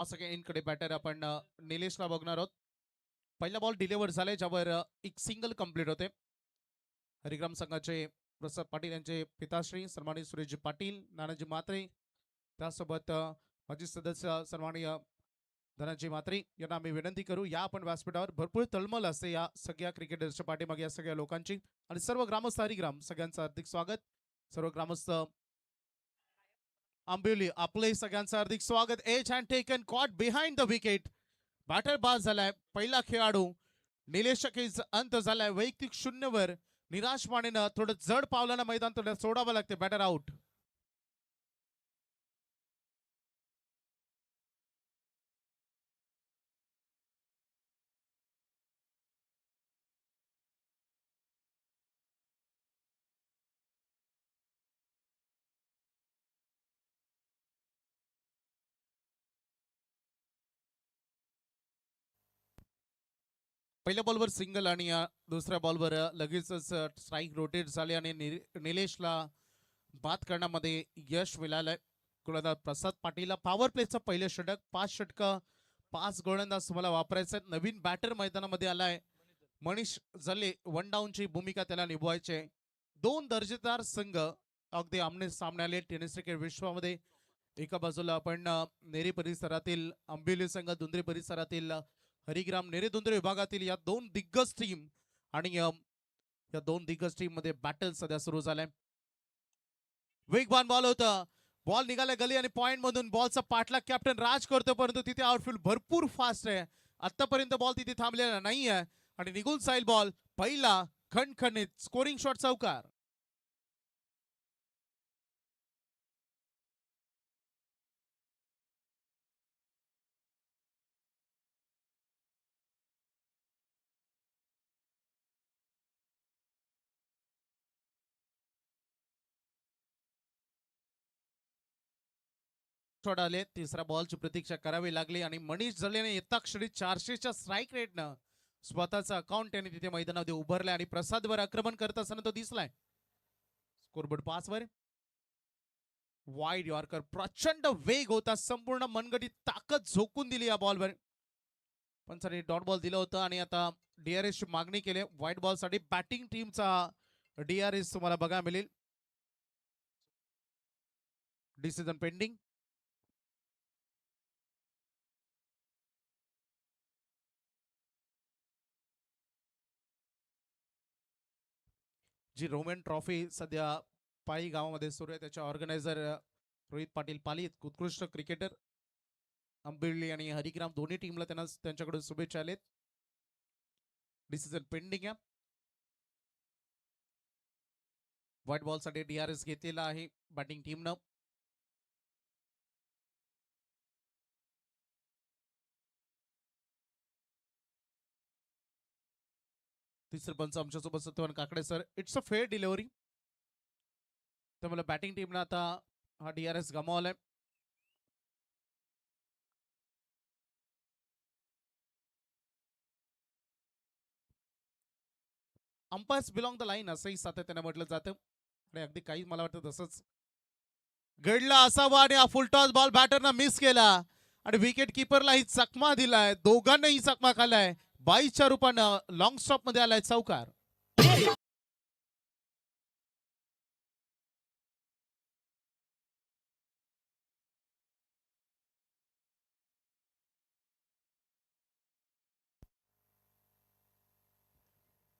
इनकडे batter आपण निलेशला बघणार आहोत. पहिला बॉल डिलिव्हर झालाय ज्यावर एक सिंगल कंप्लीट होते. हरिग्राम संघाचे प्रसाद पाटील यांचे पिताश्री सन्मानित सुरेशजी पाटील, नानाजी म्हात्रे, त्यासोबत माजी सदस्य सन्माननीय धनंजय म्हात्रे यांना आम्ही विनंती करू या आपण व्यासपीठावर. भरपूर तळमळ असते या सगळ्या क्रिकेटर्सच्या पाठीमागे, या सगळ्या लोकांची. आणि सर्व ग्रामस्थ हरिग्राम सगळ्यांचं हार्दिक स्वागत. सर्व ग्रामस्थ आंबिवली आपले सगळ्यांचं हार्दिक स्वागत. Edge and taken caught behind the wicket. Batter बाद झालाय. पहिला खेळाडू निलेश केज अंत झालाय वैयक्तिक शून्यवर. निराश मानेनं थोडं जड पावलानं मैदान थोडं सोडावं लागते. Batter out. पहिल्या बॉलवर सिंगल आणि दुसऱ्या बॉलवर लगेचच स्ट्राईक रोटेट झाले आणि निलेशला बाद करण्यामध्ये यश मिळालंय. गोलंदाज प्रसाद पाटीलला पॉवर प्लेचं पहिलं षटक. 5 षटकं 5 गोलंदाज तुम्हाला वापरायचे आहेत. नवीन बॅटर मैदानामध्ये आलाय मनीष जल्ले. वन डाऊनची भूमिका त्याला निभवायची. 2 दर्जेदार संघ अगदी आमने सामने आले टेनिस क्रिकेट विश्वामध्ये. एका बाजूला आपण नेरी परिसरातील आंबिवली संघ, दुंद्रे परिसरातील हरिग्राम नेरेदुंद्रे विभागातील या 2 दिग्गज टीम आणि या 2 दिग्गज टीम मध्ये बॅटल सध्या सुरू झालाय. वेगवान बॉल होता. बॉल निघाला गली आणि पॉइंट मधून बॉलचा पाठलाग कॅप्टन राज करतो, परंतु तिथे आउटफील्ड भरपूर फास्ट आहे. आतापर्यंत बॉल तिथे थांबलेला नाही आहे आणि निघून जाईल बॉल. पहिला खणखणीत स्कोरिंग शॉट चौकार. शॉट आले. तिसऱ्या बॉलची प्रतीक्षा करावी लागली आणि मनीष जल्लेने येता क्षणी 400च्या स्ट्राईक रेटनं स्वतःचा अकाउंट त्यांनी तिथे मैदानामध्ये उभारलाय आणि प्रसादवर आक्रमण करत असताना तो दिसलाय. स्कोरबोर्ड पासवर वाईड यॉर्कर. प्रचंड वेग होता. संपूर्ण मनगटीत ताकद झोकून दिली या बॉलवर. पण सर डॉट बॉल दिलं होतं आणि आता डीआरएस ची मागणी केली. व्हाईट बॉल साठी बॅटिंग टीमचा डीआरएस तुम्हाला बघायला मिळेल. Decision pending. जी रोमन ट्रॉफी सध्या पायी गावामध्ये सुरू आहे त्याच्या ऑर्गनायझर रोहित पाटील पाली, उत्कृष्ट क्रिकेटर. आंबिवली आणि हरिग्राम दोन्ही टीमला त्यांना त्यांच्याकडून शुभेच्छा आलेत. डिसिजन पेंडिंग आहे. व्हाईट बॉल साठी डीआरएस घेतलेला आहे बॅटिंग टीमनं. तिसरे पंच आमच्यासोबत Satyawan Kakade sir. It's a fair delivery. त्यामुळे बॅटिंग टीमनं आता हा डीआरएस गमावलाय. अंपायर्स बिलॉंग द लाईन असंही सातत्याने म्हटलं जातं आणि अगदी काही मला वाटतं तसंच घडलं असावं. आणि हा फुलटॉस बॉल बॅटरनं मिस केला आणि विकेट किपरलाही चकमा दिलाय. दोघांनाही चकमा खालाय. 22च्या रूपानं लॉंग स्टॉप मध्ये आलाय चौकार.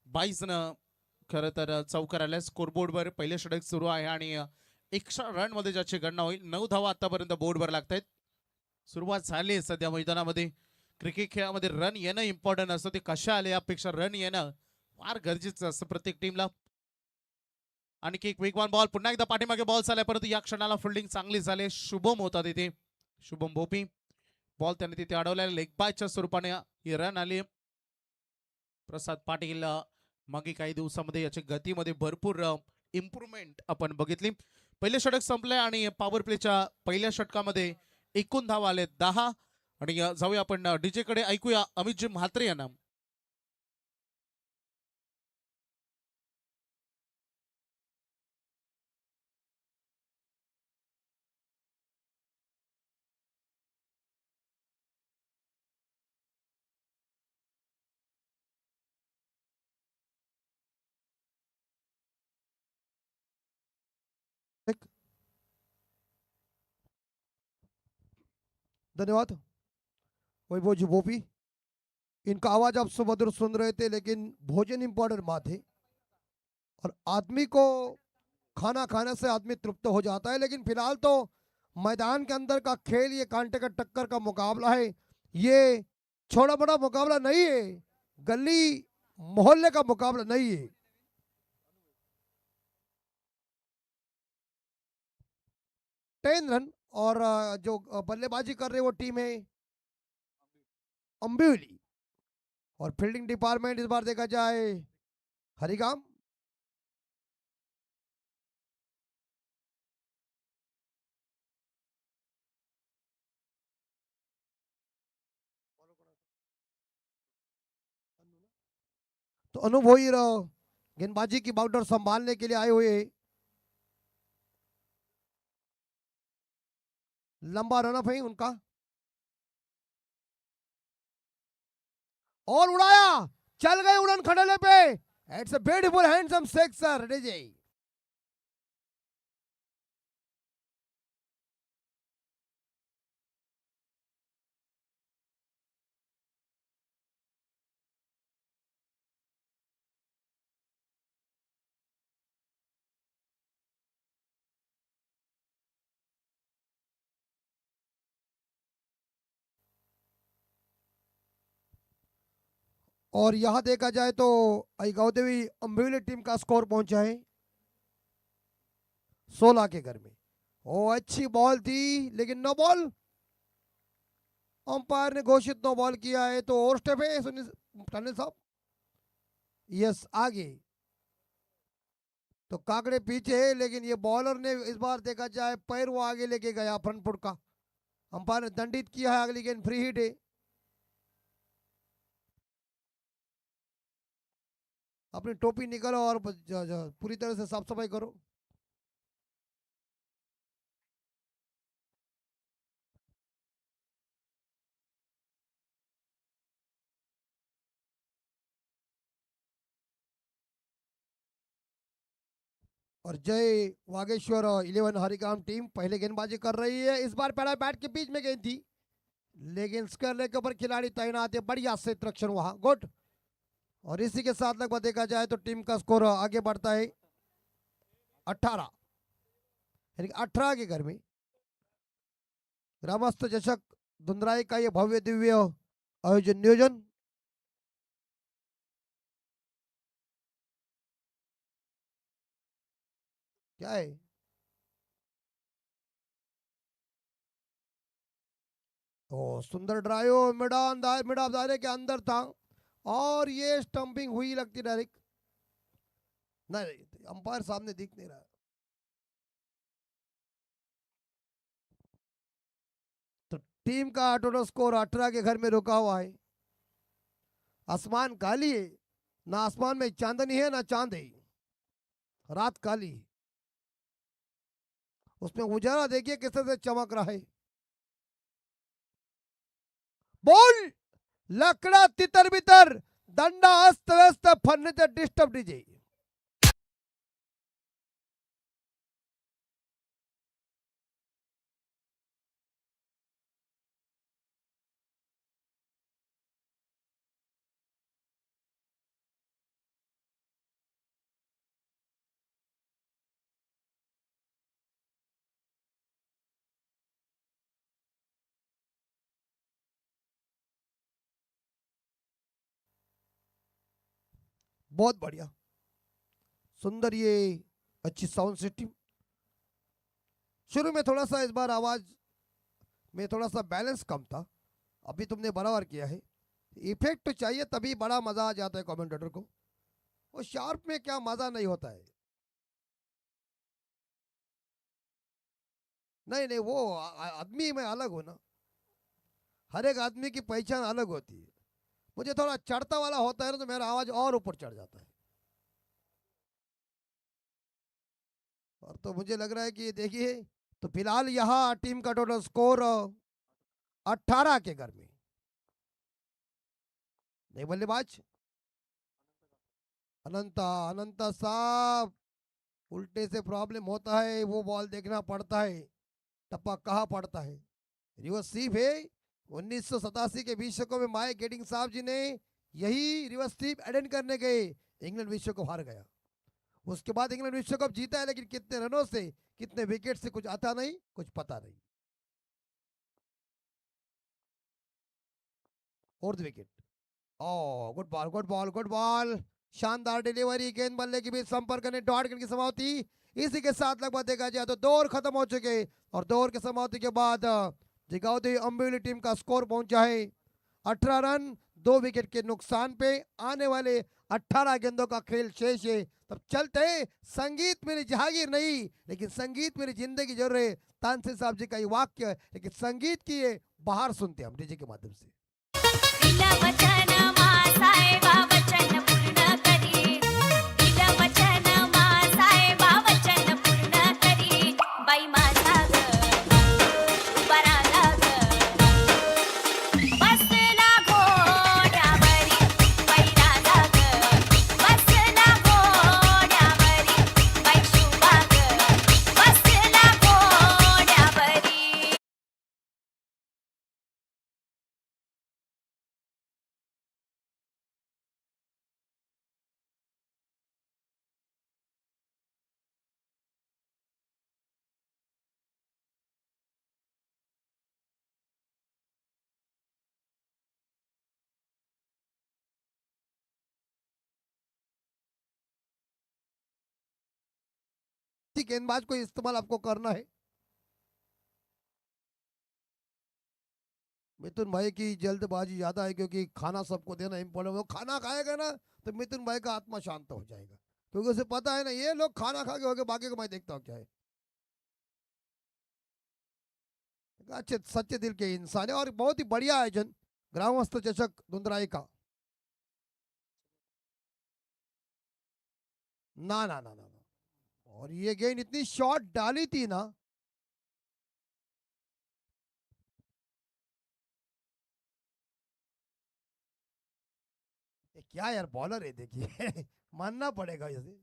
बाईसनं खरं तर चौकार आल्या. स्कोरबोर्डवर पहिले षटक सुरू आहे आणि एक्स्ट्रा रन मध्ये ज्याची गणना होईल. 9 धावा आतापर्यंत बोर्डवर लागतायत. सुरुवात झाली सध्या मैदानामध्ये. क्रिकेट खेळामध्ये रन येणं इम्पॉर्टंट असतं. ते कशा आले यापेक्षा रन येणं फार गरजेचं असतं प्रत्येक टीमला. आणखी एक वेगवान बॉल. पुन्हा एकदा पाठीमागे बॉल झालाय, परंतु या क्षणाला फिल्डिंग चांगली झाली. शुभम होता तिथे, शुभम भोपी. बॉल त्याने तिथे अडवलाय. लेग बायच्या स्वरूपाने ही रन आली. प्रसाद पाटील मागे काही दिवसामध्ये याच्या गतीमध्ये भरपूर इम्प्रूव्हमेंट आपण बघितली. पहिले षटक संपले आणि पॉवर प्लेच्या पहिल्या षटकामध्ये एकूण धावा आले 10. आणि जाऊया आपण डीजे कडे, ऐकूया अमितजी म्हात्रे यांना. धन्यवाद वैभव जी बोपी। इनका आवाज आप सुमधुर सुन रहे थे, लेकिन भोजन इंपॉर्टेंट बात है। और आदमी को खाना खाने से आदमी तृप्त हो जाता है, लेकिन फिलहाल तो मैदान के अंदर का खेल, ये कांटे का टक्कर का मुकाबला है। ये छोटा बड़ा मुकाबला नहीं है, गली मोहल्ले का मुकाबला नहीं है। 10 रन। और जो बल्लेबाजी कर रहे वो टीम है अम्बिवली। और फील्डिंग डिपार्टमेंट इस बार देखा जाए हरिगाम। तो अनुभवी गेंदबाजी की बाउंडर संभालने के लिए आए हुए हैं। लंबा रनअप है उनका, और उड़ाया, चल गए उड़न खड़ेले पे। It's a beautiful handsome sixer DJ. और यहां देखा जाए तो गांवदेवी अम्बिवली टीम का स्कोर पहुंचा है 16 के घर में। ओ अच्छी बॉल थी, लेकिन नो बॉल। अंपायर ने घोषित नो बॉल किया है। तो और स्टेप है सुनील टंडन साहब। यस, आगे। तो काकड़े पीछे है, लेकिन ये बॉलर ने इस बार देखा जाए पैर वो आगे लेके गया फ्रंट फुट का। अंपायर ने दंडित किया है। अगली गेंद फ्री हिट है। अपनी टोपी निकालो और पूरी तरह से साफ सफाई करो। और जय वागेश्वर 11 हरिकाम टीम पहले गेंदबाजी कर रही है। इस बार पहला बैट के बीच में गेंद थी, लेकिन स्क्वायर के ऊपर खिलाड़ी तैनात है। बढ़िया से रक्षण वहां, गुड। और इसी के साथ लगभग देखा जाए तो टीम का स्कोर आगे बढ़ता है 18, यानी 18 के घर में। ग्रामस्थ चषक धुंधराई का ये भव्य दिव्य आयोजन नियोजन। क्या है? ओ सुंदर ड्राइव, मिड ऑफ दायरे के अंदर था, और ये स्टंपिंग हुई लगती डायरेक्ट। नहीं, अंपायर सामने दिख नहीं रहा। तो टीम का टोटल स्कोर 18 के घर में रुका हुआ है। आसमान काली है, ना आसमान में चांदनी है ना चांद है, रात काली। उसमें उजाला देखिए किस तरह से चमक रहा है। बॉल लकड़ा तितर बितर, दंडा अस्त व्यस्त, फर्नीचर डिस्टर्ब डीजे। बहुत बढ़िया, सुंदर, ये अच्छी साउंड सिस्टम। शुरू में थोड़ा सा इस बार आवाज में थोड़ा सा बैलेंस कम था, अभी तुमने बराबर किया है। इफेक्ट तो चाहिए, तभी बड़ा मजा आ जाता है कमेंटेटर को। वो शार्प में क्या मजा नहीं होता है। नहीं नहीं, वो आदमी में अलग हो ना, हर एक आदमी की पहचान अलग होती है। मुझे थोड़ा चढ़ता वाला होता है ना, तो मेरा आवाज और ऊपर चढ़ जाता है। और तो मुझे लग रहा है कि देखिए, तो फिलहाल यहाँ टीम का टोटल स्कोर 18 के घर में। नहीं बल्लेबाज अनंता, अनंता साहब, उल्टे से प्रॉब्लम होता है, वो बॉल देखना पड़ता है टप्पा कहाँ पड़ता है। रिवर्स स्वीप है 1987 के विश्व कप में माइक गेटिंग साहब जी ने यही रिवर्स स्वीप अटेंड करने गए, इंग्लैंड विश्व कप हार गया। उसके बाद इंग्लैंड विश्व कप जीता है, लेकिन कितने रनों से कितने विकेट से कुछ आता नहीं, कुछ पता नहीं। Fourth wicket, oh good ball good ball good ball, शानदार डिलीवरी, गेंद बल्ले के बीच संपर्क करने, डॉट गेंद की समाप्ति। इसी के साथ लगभग देखा जाए तो 2 ओवर खत्म हो चुके और 2 ओवर की समाप्ति के बाद जिगावती अम्बिवली टीम का स्कोर पहुंचा है 18 रन, 2 विकेट के नुकसान पे। आने वाले 18 गेंदों का खेल शेष है। तब चलते हैं, संगीत मेरी जहागीर नहीं लेकिन संगीत मेरी जिंदगी जरूर है, तानसेन साहब जी का ये वाक्य है, लेकिन संगीत की ये बाहर सुनते हैं हम डीजे के माध्यम से। दिलं वचन मासाहेबा वचन पूर्ण करी, दिलं वचन मासाहेबा वचन पूर्ण करी, बाई माझा ग उभा राहिला ग, बसला घोड्यावरी, बाई राजा ग बसला घोड्यावरी, बाई शुभा ग बसला घोड्यावरी। गेंदबाज को इस्तेमाल आपको करना है। मिथुन भाई की जल्दबाजी ज्यादा है क्योंकि खाना सबको देना इम्पोर्टेंट, वो खाना खाएगा ना तो मिथुन भाई का आत्मा शांत हो जाएगा, क्योंकि उसे पता है ना ये लोग खाना खा के हो गए, बाकी को मैं देखता हूँ क्या है। अच्छे सच्चे दिल के इंसान है और बहुत ही बढ़िया आयोजन ग्रामस्थ चषक दुंदराई का। ना ना ना ना ना, और ये गेंद इतनी शॉट डाली थी ना, ये क्या यार बॉलर है देखिए मानना पड़ेगा इसे।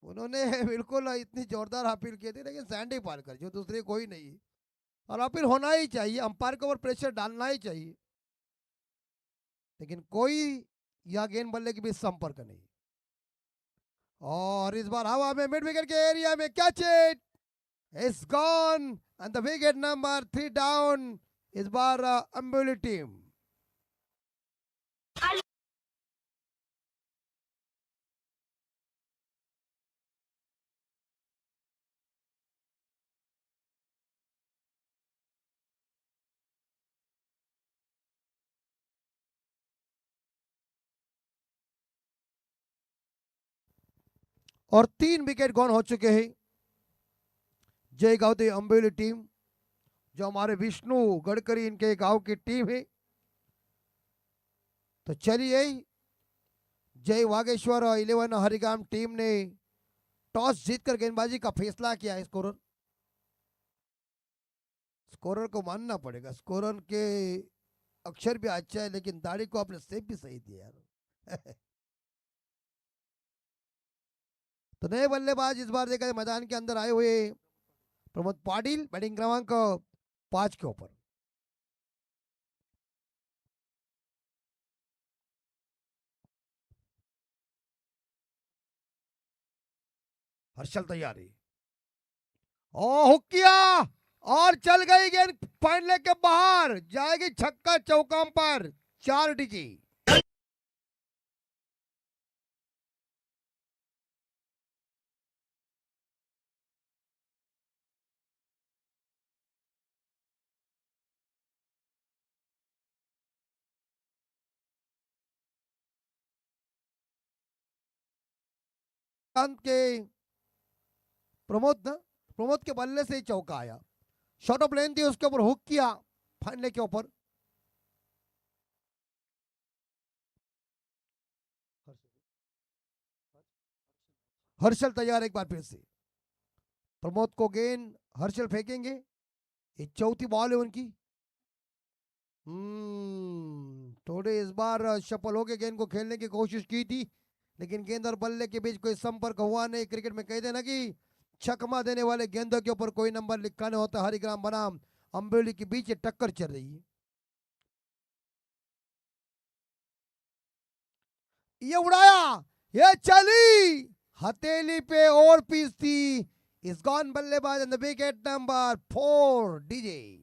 उन्होंने बिल्कुल इतनी जोरदार अपील की थी, लेकिन सैंडी पार्कर जो दूसरे कोई नहीं है, और अपील होना ही चाहिए, अंपायर के ऊपर प्रेशर डालना ही चाहिए, लेकिन कोई या गेंद बल्ले के बीच संपर्क नहीं। और इस बार हवा में मिड विकेट के एरिया में catch it, it's gone and the wicket number 3 down. इस बार अम्बिवली टीम। और 3 विकेट गॉन हो चुके हैं। जय गावती अम्बिवली टीम, जो हमारे विष्णु गडकरी इनके गांव की टीम है। तो चलिए, जय वागेश्वर 11 हरिगाम टीम ने टॉस जीतकर गेंदबाजी का फैसला किया है। स्कोरर को मानना पड़ेगा, स्कोरर के अक्षर भी अच्छा है, लेकिन दाढ़ी को आपने सेप भी सही दिया यार तो नए बल्लेबाज इस बार देखा मैदान के अंदर आए हुए प्रमोद पाटिल, बैटिंग क्रमांक 5 के ऊपर। हर्षल तैयारी, ओ हुक किया और चल गई गेंद फाइनल के बाहर, जाएगी छक्का चौका पर 4 डीजी। के प्रमोद के बल्ले से ही चौका आया, शॉट ऑफ लेन थी, उसके ऊपर हुक किया फाइनल के ऊपर। हर्षल तैयार एक बार फिर से, प्रमोद को गेंद हर्षल फेंकेंगे, ये चौथी बॉल है उनकी। थोड़े इस बार सफल होकर गेंद को खेलने की कोशिश की थी, लेकिन गेंद और बल्ले के बीच कोई संपर्क हुआ नहीं। क्रिकेट में कहते ना कि छकमा देने वाले गेंदों के ऊपर कोई नंबर लिखा नहीं होता। हरिग्राम बनाम अम्बेली के बीच ये टक्कर चल रही है। ये उड़ाया, ये चली हथेली पे और पीस थी। इस गॉन बल्लेबाज in the wicket number 4 DJ.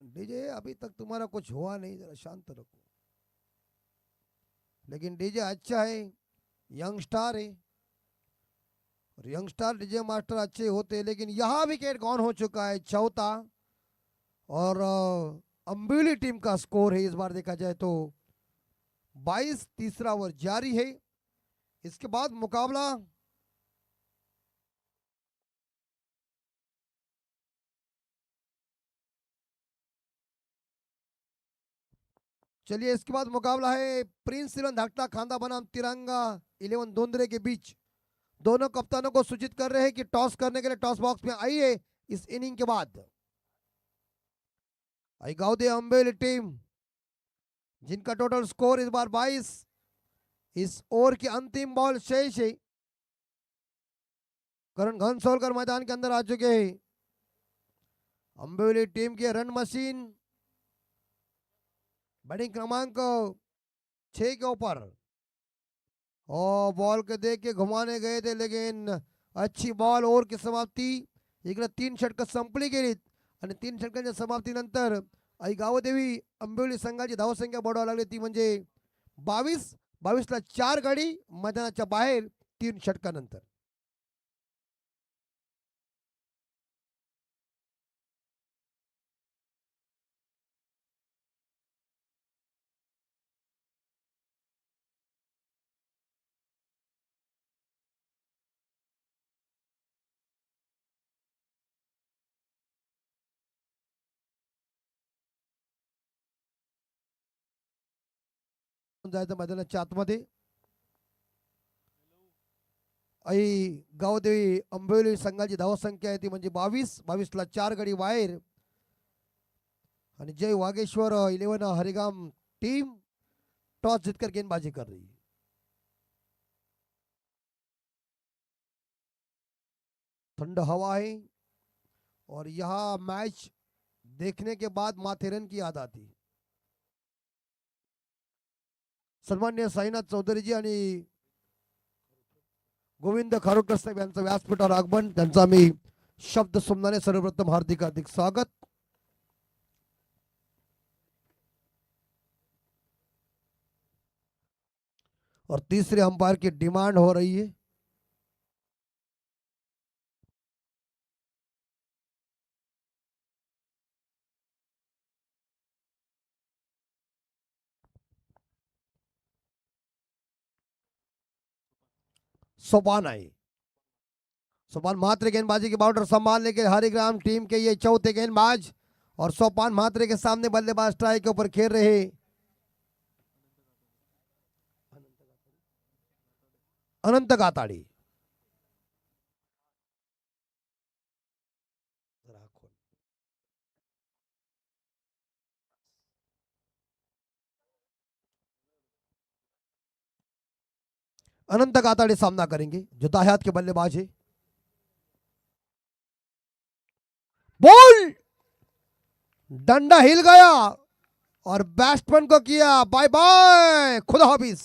DJ अभी तक तुम्हारा कुछ हुआ नहीं, जरा शांत रखो। लेकिन डीजे अच्छा है, यंग स्टार है, और यंग स्टार डीजे मास्टर अच्छे होते हैं। लेकिन यहाँ विकेट गॉन हो चुका है, चौथा। और अम्बेली टीम का स्कोर है इस बार देखा जाए तो 22। तीसरा ओवर जारी है। इसके बाद मुकाबला चलिए, इसके बाद मुकाबला है प्रिंस 11 धकटा खांदा बनाम तिरंगा 11 दोंदरे के बीच। दोनों कप्तानों को सूचित कर रहे हैं कि टॉस करने के लिए टॉस बॉक्स में आइए इस इनिंग के बाद। आई गाउदे अम्बेली टीम जिनका टोटल स्कोर इस बार 22। इस ओवर की अंतिम बॉल शेष है। करण घनसोलकर मैदान के अंदर आ चुके हैं। अम्बेली टीम के रन मशीन बैटिंग क्रमांक 6 के ऊपर, और बॉल के देख के घुमाने गए थे, लेकिन अच्छी बॉल ओव्हर की समाप्ती इकडे 3 षटक संपली गेलीत आणि 3 षटकांच्या समाप्तीनंतर आई गावदेवी अंबेली संघाची धावसंख्या बोर्डावर लागली ती म्हणजे 22। 22ला 4 गडी मैदानाच्या बाहेर 3 षटकानंतर। जायचं मैदानाच्या आतमध्ये। आई गावदेवी अंबेली संघाची धावसंख्या आहे ती म्हणजे 22। 22ला 4 गडी बाहेर, आणि जय वागेश्वर 11 हरिगाम टीम टॉस जीतकर गेंदबाजी कर रही है। ठंड हवा है, और यह मैच देखने के बाद माथेरन की याद आती। सन्मान्य साईनाथ चौधरीजी आणि गोविंद खारोडकर साहेब यांचं व्यासपीठावर आगमन, त्यांचा मी शब्द सुमनाने सर्वप्रथम हार्दिक हार्दिक स्वागत। और तीसरे अंपायर की डिमांड हो रही है। सोपान आई, सोपान मात्रे गेंदबाजी की बाउंड्री संभालने के हरिग्राम टीम के ये चौथे गेंदबाज, और सोपान मात्रे के सामने बल्लेबाज स्ट्राइक के ऊपर खेल रहे अनंत गाताड़ी। अनंत गाताड़ी सामना करेंगे जो दाएं हाथ के बल्लेबाज है। बॉल डंडा हिल गया और बैट्समैन को किया बाय बाय, खुदा हाफिज।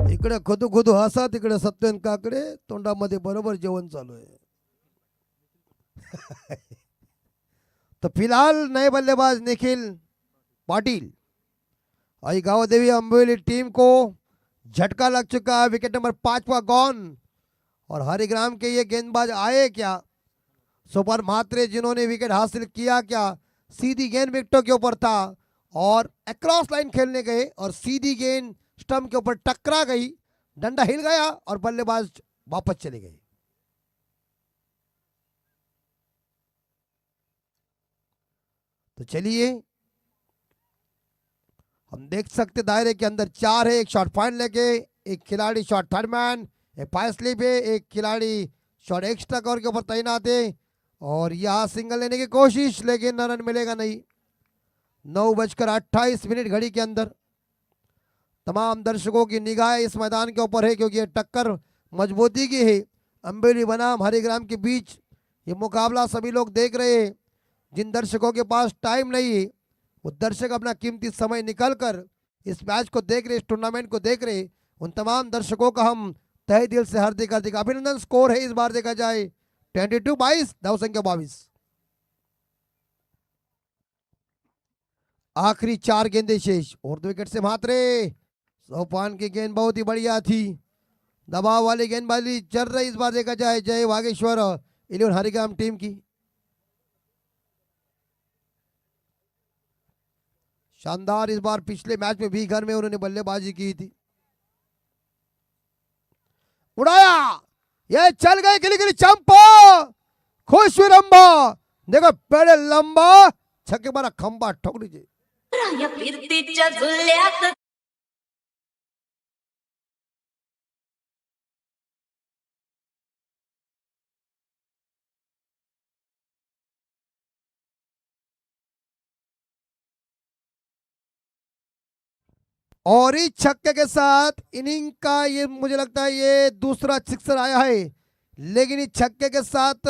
इकडे खुदू खुदू हसा, तिकडे सत्यन काकडे, तोंडामध्ये बरोबर जेवण चालू आहे। तो फिलहाल नए बल्लेबाज निखिल पाटिल। आई गावदेवी अंबेली टीम को झटका लग चुका है, विकेट नंबर 5वां गॉन। और हरिग्राम के ये गेंदबाज आए क्या? सुपर मात्रे जिन्होंने विकेट हासिल किया क्या? सीधी गेंद विकेटों के ऊपर था, और अक्रॉस लाइन खेलने गए और सीधी गेंद स्टंप के ऊपर टकरा गई, डंडा हिल गया और बल्लेबाज वापस चले गए। तो चलिए हम देख सकते दायरे के अंदर 4 है, एक शॉट पॉइंट लेके, एक खिलाड़ी शॉट थर्ड मैन, एक फायर स्लिप है, एक खिलाड़ी शॉट एक्स्ट्रा कवर के ऊपर तैनात है और यहां सिंगल लेने की कोशिश लेकिन रन मिलेगा नहीं। 9:28 घड़ी के अंदर तमाम दर्शकों की निगाह इस मैदान के ऊपर है क्योंकि ये टक्कर मजबूती की है। अम्बेली बनाम हरिग्राम के बीच ये मुकाबला सभी लोग देख रहे हैं। जिन दर्शकों के पास टाइम नहीं है वो दर्शक अपना कीमती समय निकालकर इस मैच को देख रहे, इस टूर्नामेंट को देख रहे, उन तमाम दर्शकों का हम तहे दिल से हार्दिक हार्दिक अभिनंदन। स्कोर है इस बार देखा जाए 22-22, दाव संख्या 22। आखिरी 4 गेंदें शेष और 2 विकेट से मात्रे। सोपान की गेंद बहुत ही बढ़िया थी, दबाव वाली गेंदबाजी चल रही इस बार देखा जाए जय वागेश्वर 11 हरिग्राम टीम की। शानदार इस बार पिछले मैच में भी घर में उन्होंने बल्लेबाजी की थी। उड़ाया, ये चल गए गिली गिली चंपा, खुश रंबा, देखो पहले लंबा छक्के मारा, खंबा ठोक लीजिए। या फिरतीच्या झुल्यात और इस छक्के के साथ इनिंग का ये मुझे लगता है ये दूसरा सिक्सर आया है, लेकिन इस छक्के के साथ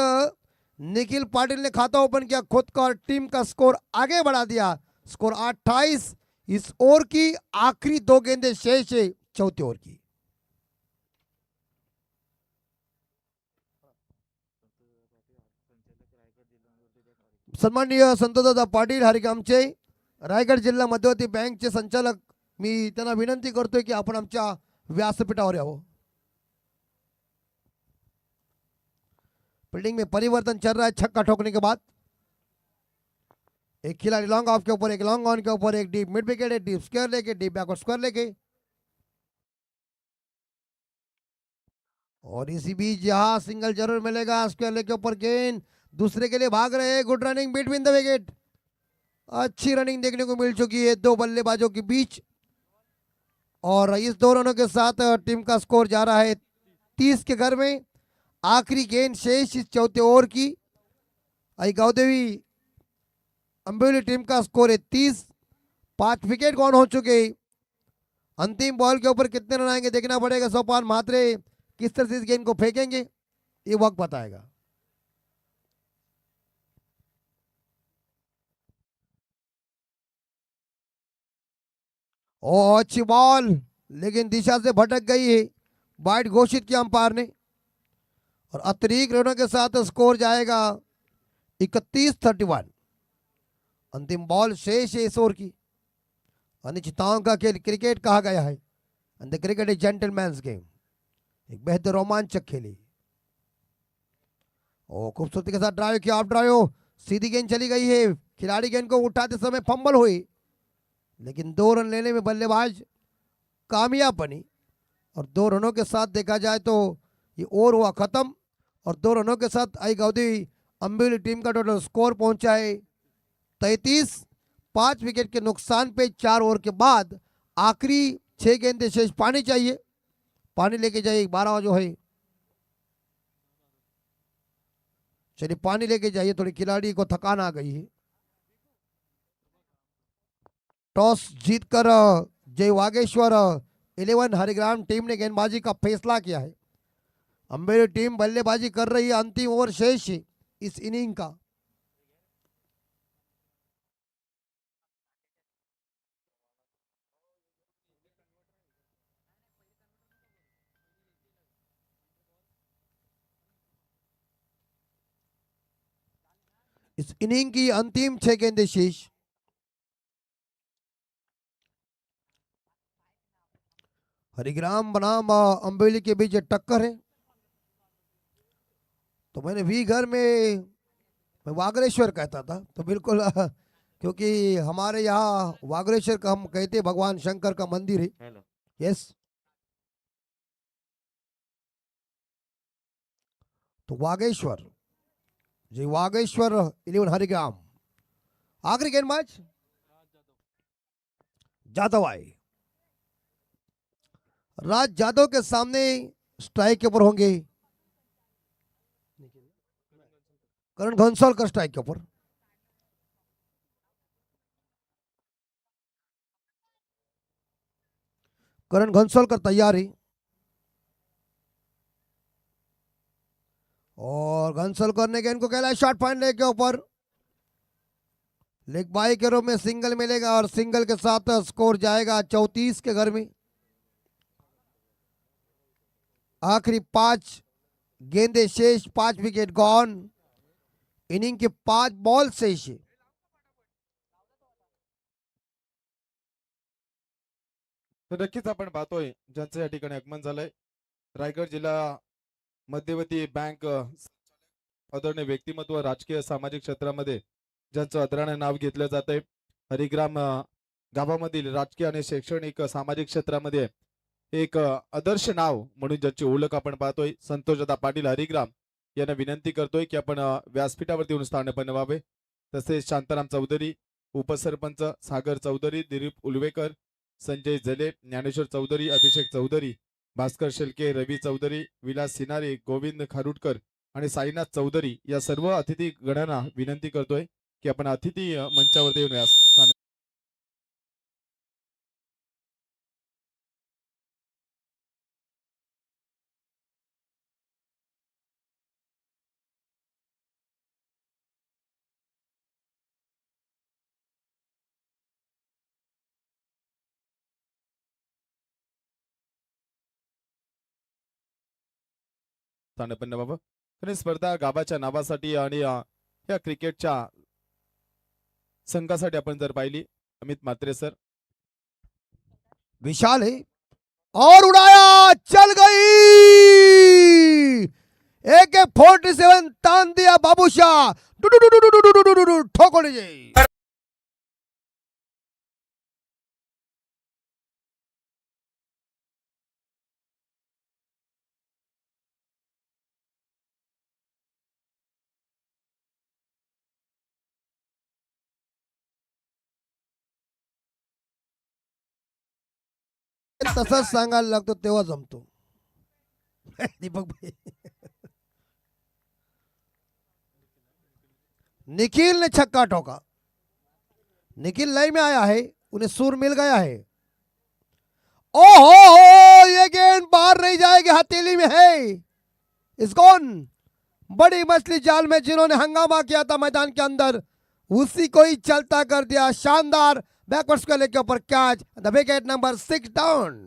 निखिल पाटिल ने खाता ओपन किया खुद का और टीम का स्कोर आगे बढ़ा दिया। स्कोर 28। इस ओवर की आखिरी 2 गेंदें शेष है चौथे ओवर की। सन्माननीय संतोषदादा पाटील हरिग्रामचे रायगड जिल्हा मध्यवर्ती बँकचे संचालक, मी त्यांना विनंती करतोय की आपण आमच्या व्यासपीठावर यावं। फील्डिंग में परिवर्तन चल रहा है छक्का ठोकने के बाद। एक खिलाड़ी लॉन्ग ऑफ के ऊपर, एक लॉन्ग ऑन के ऊपर, एक डीप मिड विकेट है, डीप स्क्वायर लेके, डीप बैकवर्ड स्क्वायर लेके। और इसी बीच यहां सिंगल जरूर मिलेगा, स्क्वायर लेके ऊपर गेंद दूसरे के लिए भाग रहे, good running between the wicket. अच्छी रनिंग देखने को मिल चुकी है 2 बल्लेबाजों के बीच और इस 2 रनों के साथ टीम का स्कोर जा रहा है 30 के घर में। आखिरी गेंद शेष इस चौथे ओवर की। आई गावदेवी अम्बेली टीम का स्कोर है 30, 5 विकेट गॉन हो चुके। अंतिम बॉल के ऊपर कितने रन आएंगे देखना पड़ेगा। सोपान मात्रे किस तरह से इस गेंद को फेंकेंगे ये वक्त बताएगा। ओ अच्छी बॉल, लेकिन दिशा से भटक गई है, वाइड घोषित किया अंपायर ने और अतिरिक्त रनों के साथ स्कोर जाएगा 31-31। अंतिम बॉल शेष है इस ओवर की। अनिश्चितताओं का खेल क्रिकेट कहा गया है, end the cricket is gentleman's game. एक बेहतर रोमांचक खेली। ओ खूबसूरती के साथ ड्राइव किया, ऑफ ड्राइव, सीधी गेंद चली गई है। खिलाड़ी गेंद को उठाते समय फंबल हुई, लेकिन 2 रन लेने में बल्लेबाज कामयाब बनी और 2 रनों के साथ देखा जाए तो ये ओवर हुआ खत्म और 2 रनों के साथ आई गावदेवी अम्बेली टीम का टोटल स्कोर पहुंचा है 33। 5 विकेट के नुकसान पे 4 ओवर के बाद आखिरी 6 गेंदें शेष। पानी चाहिए, पानी लेके जाइए 12 जो है, चलिए पानी लेके जाइए, थोड़ी खिलाड़ी को थकान आ गई है। टॉस जीतकर जय वागेश्वर 11 हरिग्राम टीम ने गेंदबाजी का फैसला किया है। अम्बेली टीम बल्लेबाजी कर रही है, अंतिम ओवर शेष है इस इनिंग का। इस इनिंग की अंतिम 6 गेंदें शेष। हरिग्राम बनाम अम्बेली के बीच टक्कर है। तो मैंने भी घर में मैं वागरेश्वर कहता था, तो बिल्कुल क्योंकि हमारे यहाँ वागरेश्वर का हम कहते भगवान शंकर का मंदिर है। यस, तो वागेश्वर जी, वागेश्वर 11 हरिग्राम। आखिरी गेंदबाज जादव आए। राज यादव के सामने स्ट्राइक के ऊपर होंगे करण घनसालकर। स्ट्राइक के ऊपर करण घनसालकर तैयार है और घनसालकर ने गेंद को खेला शॉर्ट पॉइंट लेग के ऊपर। लेग बाई के रूप में सिंगल मिलेगा और सिंगल के साथ स्कोर जाएगा 34 के घर में। आखिरी 5 गेंदे शेष, 5 विकेट गॉन, इनिंग के 5 बॉल शेष है। तर नक्कीच आपण पाहतोय ज्यांचं या ठिकाणी आगमन झालंय रायगड जिल्हा मध्यवर्ती बँक आदरणीय व्यक्तिमत्व राजकीय सामाजिक क्षेत्रामध्ये ज्यांचं आदराने नाव घेतलं जात आहे हरिग्राम गावामधील राजकीय आणि शैक्षणिक सामाजिक क्षेत्रामध्ये एक आदर्श नाव म्हणून ज्याची ओळख आपण पाहतोय संतोषदा पाटील हरिग्राम यांना विनंती करतोय की आपण व्यासपीठावरती येऊन स्थानपन्न व्हावे। तसेच शांताराम चौधरी, उपसरपंच सागर चौधरी, दिलीप उलवेकर, संजय जले, ज्ञानेश्वर चौधरी, अभिषेक चौधरी, भास्कर शेलके, रवी चौधरी, विलास सिनारे, गोविंद खारुटकर आणि साईनाथ चौधरी या सर्व अतिथी गणांना विनंती करतोय की आपण अतिथी मंचावरती येऊन व्यासस्थान स्थानपन्न व्हावं। कारण स्पर्धा गावाच्या नावासाठी आणि या क्रिकेटच्या संघासाठी आपण जर पाहिली अमित म्हात्रे सर विशाल है और उड़ाया, चल गई। AK-47 तान दिया बाबूशाह, ठोको लीजिए। तसंच सांगायला लागतो तेव्हा जमतो दीपक भाई। निखिल ने छक्का ठोका। निखिल लाइन में आया है, उन्हें सुर मिल गया है। ओहो, ये गेंद बाहर नहीं जाएगी, हथेली में है। इस कौन बड़ी मछली जाल में जिन्होंने हंगामा किया था मैदान के अंदर, उसी को ही चलता कर दिया। शानदार बैकवर्ड्स के लेके ऊपर catch, the wicket number 6 down.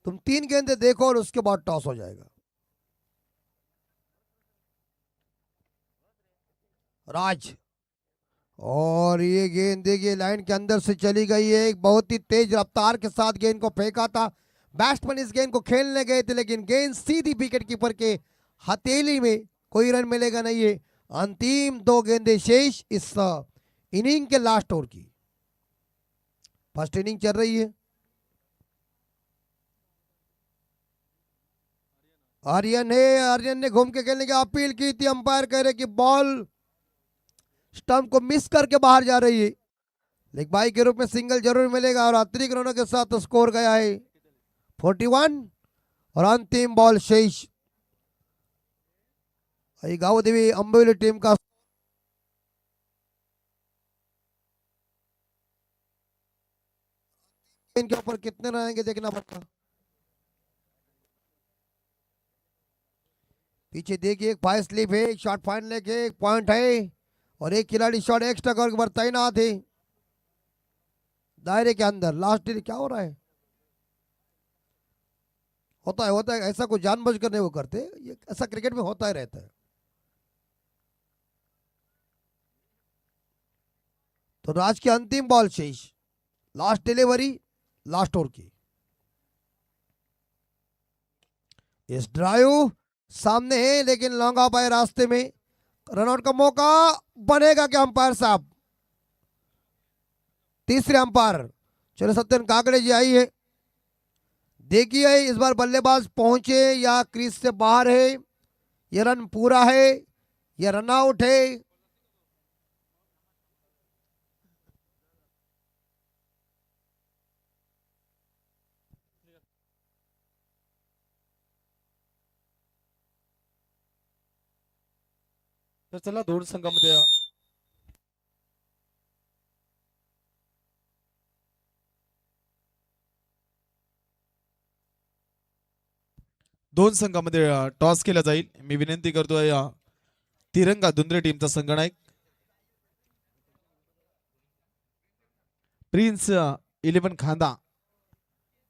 तुम 3 गेंदे देखो और उसके बाद टॉस हो जाएगा। राज, और ये गेंद देखिए लाइन के अंदर से चली गई है। एक बहुत ही तेज रफ्तार के साथ गेंद को फेंका था। बैट्समैन इस गेंद को खेलने गए थे लेकिन गेंद सीधी विकेट कीपर के हथेली में, कोई रन मिलेगा नहीं है। अंतिम 2 गेंदें शेष इस इनिंग के लास्ट ओवर की। फर्स्ट इनिंग चल रही है। आर्यन ने घूम के खेलने की अपील की थी, अंपायर कह रहे कि बॉल स्टंप को मिस करके बाहर जा रही है। लेग बाई के रूप में सिंगल जरूर मिलेगा और अतिरिक्त रनों के साथ स्कोर गया है 41 और अंतिम बॉल शेष। गांव देवी अंबोली टीम का इनके ऊपर कितने रन आएंगे देखना पड़ता। पीछे देखिए एक फायर स्लिप है, एक शॉट फाइन लेके एक पॉइंट है और एक खिलाड़ी शॉट एक्स्ट्रा करके पर तैनात है दायरे के अंदर। लास्ट डे क्या हो रहा है? होता है ऐसा कोई जानबूझकर नहीं वो करते, ये ऐसा क्रिकेट में होता ही रहता है। तो राज की अंतिम बॉल शेष, लास्ट डिलीवरी लास्ट ओवर की। इस ड्राइव सामने है लेकिन लॉन्ग ऑफ आए रास्ते में, रनआउट का मौका बनेगा क्या अंपायर साहब? तीसरे अंपायर चलो सत्यन काकड़े जी आई है, देखिए इस बार बल्लेबाज पहुंचे या क्रीज से बाहर है, ये रन पूरा है या रन आउट है? तर चला दोन संघामध्ये टॉस केला जाईल. मी विनंती करतोय तिरंगा दुंद्रे टीमचा संघनायक प्रिन्स 11 खांदा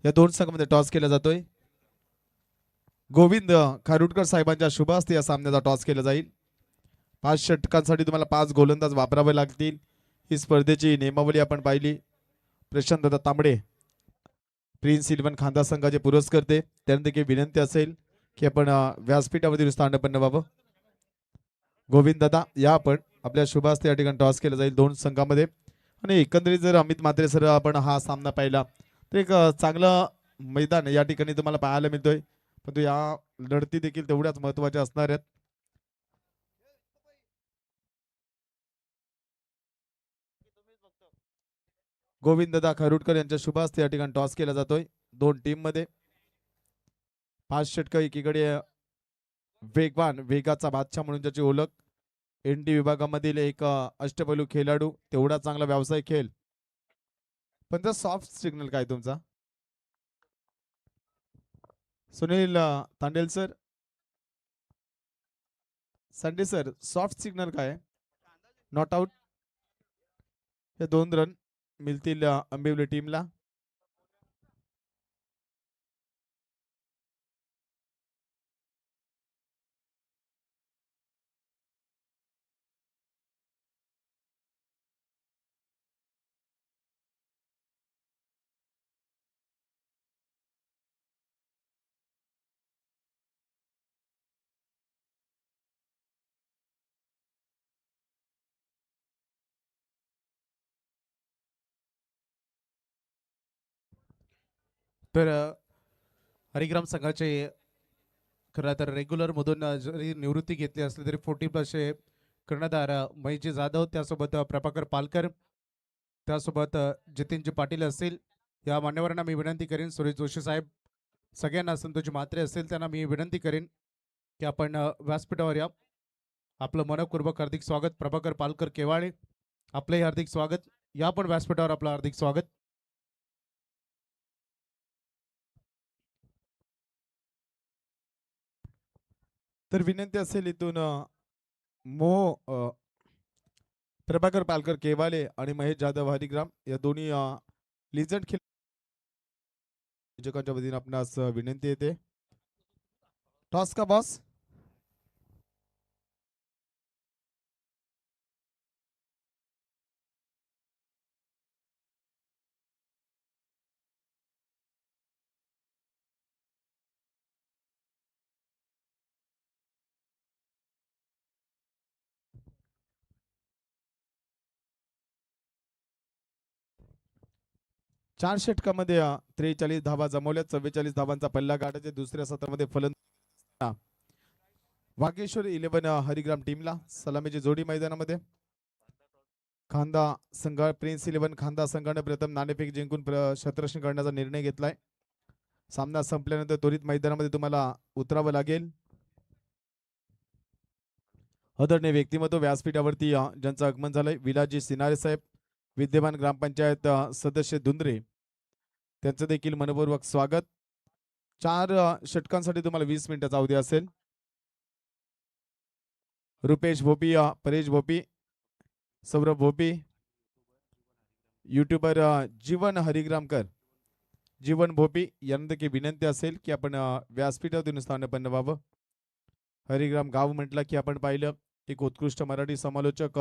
या दोन संघामध्ये टॉस केला जातोय. गोविंद खारुडकर साहेबांच्या शुभ हस्ते या सामन्याचा टॉस केला जाईल. 5 षटकांसाठी तुम्हाला 5 गोलंदाज वापरावे लागतील. ही स्पर्धेची नियमावली आपण पाहिली. प्रशांत तांबडे प्रिन्स 11 खांदा संघाचे पुरस्कर्ते, त्यांना देखील विनंती असेल की आपण व्यासपीठावरील स्थानपन्न व्हावं. गोविंद दादा या आपण आपल्या शुभ हस्ते या ठिकाणी टॉस केला जाईल दोन संघामध्ये. आणि एकंदरीत जर अमित म्हात्रे सर आपण हा सामना पाहिला तर एक चांगलं मैदान या ठिकाणी तुम्हाला पाहायला मिळतोय, परंतु या लढती देखील तेवढ्याच महत्त्वाच्या असणार आहेत. गोविंददा खारुडकर यांच्या शुभ हस्ते या ठिकाणी टॉस केला जातोय दोन टीम मध्ये. 5 षटक एकीकडे वेगवान वेगाचा बादशाह म्हणून ज्याची ओळख, एनडी विभागामधील एक अष्टपैलू खेळाडू, तेवढा चांगला व्यावसायिक खेळ. पण सॉफ्ट सिग्नल काय तुमचा Sunil Tandel sir? Sunday sir soft signal काय? Not out. हे 2 रन मिळतील आंबिवली टीमला. तर हरिग्राम संघाचे खरं तर रेग्युलर मधून जरी निवृत्ती घेतली असली तरी 40+ कर्णधार महेशजी जाधव, त्यासोबत प्रभाकर पालकर, त्यासोबत जितेंजी पाटील असतील. या मान्यवरांना मी विनंती करेन, सुरेश जोशी साहेब, सगळ्यांना, संतोषजी म्हात्रे असतील त्यांना मी विनंती करेन की आपण व्यासपीठावर या. आपलं मनपूर्वक हार्दिक स्वागत. प्रभाकर पालकर केवाळे आपलंही हार्दिक स्वागत. या पण व्यासपीठावर आपलं हार्दिक स्वागत. तर विनंती असेल इथून मोह प्रभाकर पालकर केवाले आणि महेश जाधव हरिग्राम या दोन्ही लिजंड खेळाडूंच्या वतीने आपणास विनंती येते. टॉस का बॉस? चार षटकामध्ये 43 धावा जमवल्या, 44 धावांचा पल्ला गाठायचे. दुसऱ्या सत्रामध्ये फलंदाज वागेश्वर 11 हरिग्राम टीमला सलामीची जोडी मैदानामध्ये. खांदा संघ प्रिन्स 11 खांदा संघाने प्रथम नाणेफेक जिंकून क्षेत्ररक्षण करण्याचा निर्णय घेतलाय. सामना संपल्यानंतर त्वरित मैदानामध्ये तुम्हाला उतरावं लागेल. आदरणीय व्यक्तिमत्व व्यासपीठावरती ज्यांचं आगमन झालंय, विलाजी सिनारे साहेब, विद्यमान ग्रामपंचायत सदस्य धुंद्रे, त्यांचं देखील मनपूर्वक स्वागत. 4 षटकांसाठी तुम्हाला 20 मिनिटाचा अवधी असेल. रुपेश भोपी, परेश भोपी, सौरभ भोपी, युट्यूबर जीवन हरिग्रामकर, जीवन भोपी यांना देखील विनंती असेल की आपण व्यासपीठावरून स्थानपन्न व्हावं. हरिग्राम गाव म्हटलं की आपण पाहिलं एक उत्कृष्ट मराठी समालोचक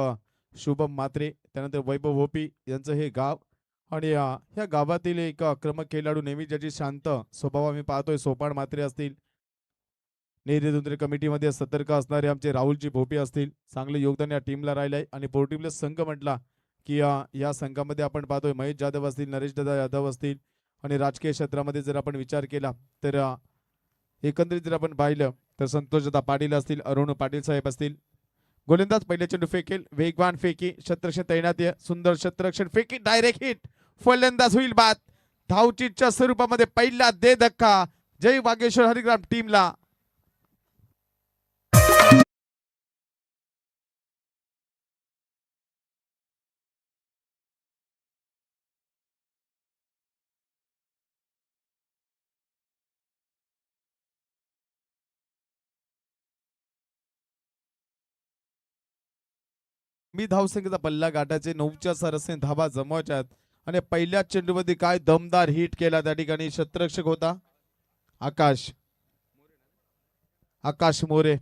शुभम म्हात्रे, त्यानंतर वैभव भोपी यांचं हे गाव आणि ह्या गावातील एक आक्रमक खेळाडू नेहमी ज्याची शांत स्वभाव आम्ही पाहतोय सोपान म्हात्रे असतील, नेहरी कमिटीमध्ये सतर्क असणारे आमचे राहुलजी भोपे असतील, चांगले योगदान या टीमला राहिलंय. आणि पोर्टिब्लेस संघ म्हटला की या संघामध्ये आपण पाहतोय महेश जाधव असतील, नरेश दादा यादव असतील आणि राजकीय क्षेत्रामध्ये जर आपण विचार केला तर एकंदरीत जर आपण पाहिलं तर संतोषदा पाटील असतील, अरुण पाटील साहेब असतील. गोलंदाज पहिले चेंडू फेकेल, वेगवान फेकी, क्षेत्ररक्षण तैनात आहे, सुंदर क्षेत्ररक्षण फेकी, डायरेक्ट हिट, फलंदाज होईल बाद. धावचीच्या स्वरूपामध्ये पहिला दे धक्का जय वागेश्वर हरिग्राम टीमला. मी धावसंख्येचा पल्ला गाठायचे 9च्या सरसने धावा जमवायच्या आहेत आणि पहिल्या चेंडूमध्ये काय दमदार हिट केला त्या ठिकाणी क्षेत्ररक्षक होता आकाश मोरे.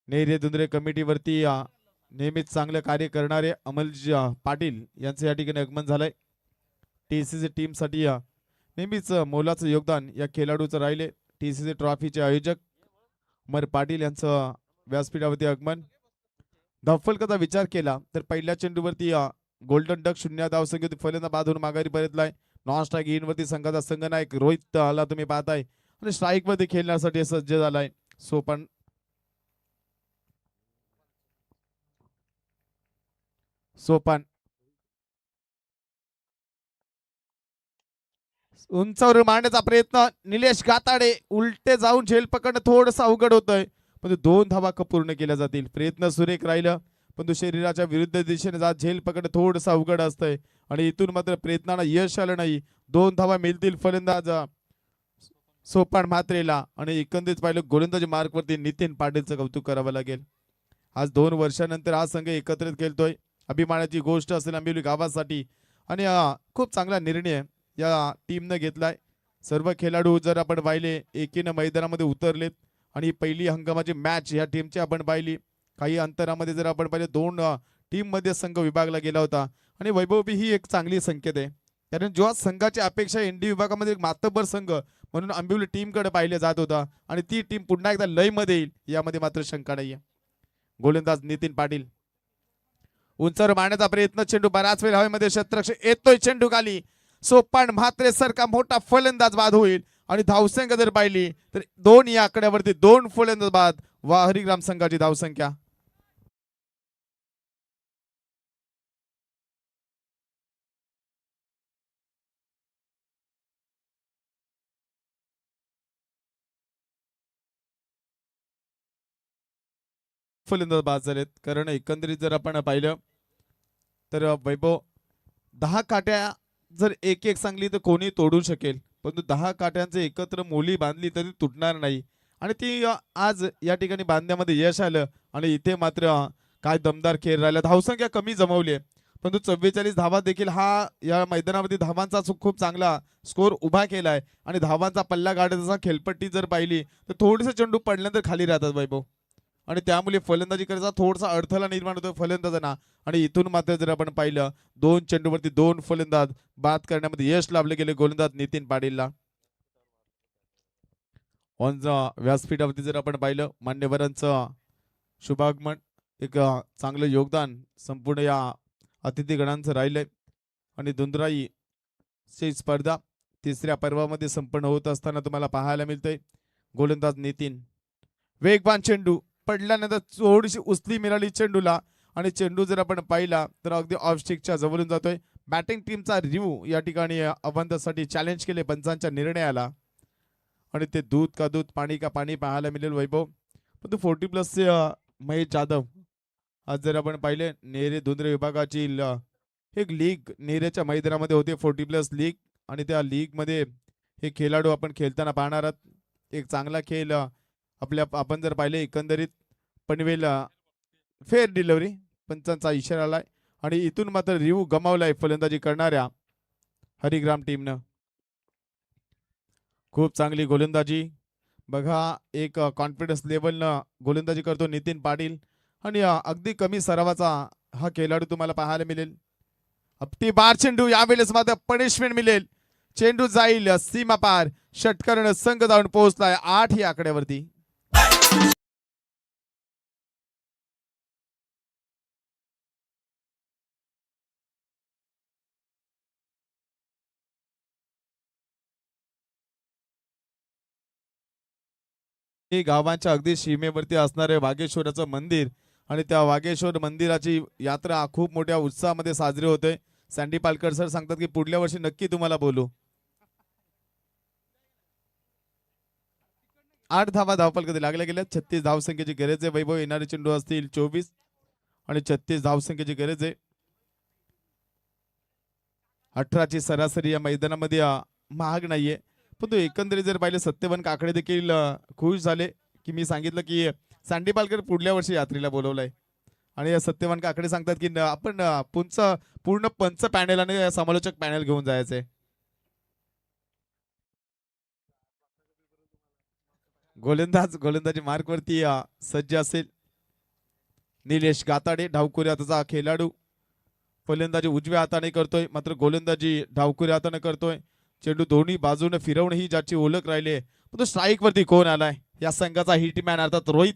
नेहरे दुंदरे कमिटीवरती नेहमीच चांगलं कार्य करणारे अमल पाटील यांचे या ठिकाणी आगमन झालंय. TCC टीम साठी नेहमीच मोलाचं योगदान या खेळाडूचं राहिले. TCC ट्रॉफीचे आयोजक अमर पाटील यांचं व्यासपीठावरती आगमन. धावफलकाचा विचार केला तर पहिल्या चेंडूवरती गोल्डन डक 0 धावसंख्येत फलंदाज बाद होऊन माघारी परतलाय. नॉन स्ट्राईक इनवरती संघाचा संघनायक रोहित आला तुम्ही पाहताय आणि स्ट्राईक मध्ये खेळण्यासाठी सज्ज झालाय. सोपान उंचावर मारण्याचा प्रयत्न, निलेश गाताडे उलटे जाऊन झेल पकडणं थोडंसं अवघड होतंय पण 2 धावा पूर्ण केल्या जातील. प्रयत्न सुरेख राहिलं पण शरीराच्या विरुद्ध दिशेने जात झेल पकडणं थोडंसं अवघड असतंय आणि इथून मात्र प्रयत्नाला यश आलं नाही. 2 धावा मिळतील फलंदाज सोपान म्हात्रेला आणि एकंदरीत पाहिलं गोलंदाजी मार्कवरती नितीन पाटीलचं कौतुक करावं लागेल. आज 2 वर्षानंतर हा संघ एकत्रित खेळतोय. अभिमानाची गोष्ट असेल आंबिवली गावासाठी आणि खूप चांगला निर्णय या टीमनं घेतलाय. सर्व खेळाडू जर आपण पाहिले एकीनं मैदानामध्ये उतरलेत आणि पहिली हंगामाची मॅच या टीमची आपण पाहिली. काही अंतरामध्ये जर आपण पाहिले 2 टीम मध्ये संघ विभागला गेला होता आणि वैभवी ही एक चांगली संकेत आहे कारण जेव्हा संघाची अपेक्षा ND विभागामध्ये एक मातब्बर संघ म्हणून आंबिवली टीमकडे पाहिले जात होता आणि ती टीम पुन्हा एकदा लय मध्ये येईल यामध्ये मात्र शंका नाहीये. गोलंदाज नितीन पाटील उंचावर मारण्याचा प्रयत्न, चेंडू बराच वेळ हवेमध्ये, क्षेत्ररक्षक येतोय चेंडू खाली. सोपान म्हात्रे सारखा मोठा फलंदाज बाद होईल आणि धावसंख्या जर पाहिली तर 2 या आकड्यावरती 2 फलंदाज बाद. वा हरिग्राम संघाची धावसंख्या फलंदाज बाद झालेत. कारण एकंदरीत जर आपण पाहिलं तर वैभव 10 काट्या जर एक चांगली तर कोणी तोडू शकेल परंतु 10 काट्यांचे एकत्र मोली बांधली तरी तुटणार नाही आणि ती आज या ठिकाणी बांधण्यामध्ये यश आलं आणि इथे मात्र काय दमदार खेळ राहिला. धावसंख्या कमी जमवली परंतु 44 धावा देखील हा या मैदानामध्ये धावांचा खूप चांगला स्कोर उभा केलाय आणि धावांचा पल्ला गाडीचा खेळपट्टी जर पाहिली तर थोडेसे चेंडू पडल्यानंतर खाली राहतात वैभव आणि त्यामुळे फलंदाजी करायचा थोडासा अडथळा निर्माण होतो फलंदाजांना आणि इथून मात्र जर आपण पाहिलं 2 चेंडूवरती 2 फलंदाज बाद करण्यामध्ये यश लाभले गेले गोलंदाज नितीन पाटीलला. ऑन व्यासपीठावरती जर आपण पाहिलं मान्यवरांचं शुभागमन, एक चांगलं योगदान संपूर्ण या अतिथीगणांचं राहिलंय आणि दुंदराई ची स्पर्धा 3ऱ्या पर्वामध्ये संपन्न होत असताना तुम्हाला पाहायला मिळतंय. गोलंदाज नितीन, वेगवान चेंडू पडल्यानंतर थोडीशी उचली मिळाली चेंडूला आणि चेंडू जर आपण पाहिला तर अगदी ऑफस्टिकच्या जवळून जातोय. बॅटिंग टीमचा रिव्ह्यू या ठिकाणी अवंतासाठी चॅलेंज केले पंचांच्या निर्णयाला आणि ते दूध का दूध पाणी का पाणी पाहायला मिळेल वैभव. पण 40+ महेश जाधव आज जर आपण पाहिले नेहरे दुंदरे विभागाची एक लीग नेहरेच्या मैदानामध्ये होते 40+ लीग आणि त्या लीग मध्ये हे खेळाडू आपण खेळताना पाहणार आहात। एक चांगला खेळ आपण जर पाहिले एकंदरीत पनवेल फेअर डिलिव्हरी पंचांचा इशारा आलाय आणि इथून मात्र रिव्ह्यू गमावलाय फलंदाजी करणाऱ्या हरिग्राम टीमनं। खूप चांगली गोलंदाजी बघा, एक कॉन्फिडन्स लेवलनं गोलंदाजी करतो नितीन पाटील आणि अगदी कमी सरावाचा हा खेळाडू तुम्हाला पाहायला मिळेल। अप्टी बार चेंडू, यावेळेस मात्र पनिशमेंट मिळेल, चेंडू जाईल सीमा पार, षटकर्ण संघ जाऊन पोहोचलाय 8 या आकड्यावरती। हे गावांच्या अगदी सीमेवरती असणारे वाघेश्वराचं मंदिर आणि त्या वाघेश्वर मंदिराची यात्रा खूप मोठ्या उत्साहामध्ये साजरी होते। सँडी पालकर सर सांगतात की पुढल्या वर्षी नक्की तुम्हाला बोलू। 8 धावा धावफलकात लागल्या गेल्या। 36 धावसंख्येची गरज आहे। वैभव येणारे चेंडू असतील 24 आणि 36 धावसंख्येची गरज आहे। 18 ची सरासरी या मैदानामध्ये महाग नाहीये, पण तो एकंदरीत जर पाहिले सत्यवान काकडे देखील खुश झाले की मी सांगितलं की सँडी पालकर पुढल्या वर्षी यात्रेला बोलवलंय आणि सत्यवान काकडे सांगतात की आपण पूर्ण पंच पॅनल आणि समालोचक पॅनल घेऊन जायचंय। गोलंदाजी मार्कवरती सज्ज असेल निलेश गाताडे, डावखुऱ्या हाताचा खेळाडू। फलंदाजी उजव्या हाताने करतोय, मात्र गोलंदाजी डावखुऱ्या हाताने करतोय। चेंडू दोन्ही बाजूने फिरवणे ही ज्याची ओळख राहिली, पण तो स्ट्राईक वरती कोण आलाय? या संघाचा हिटमॅन अर्थात रोहित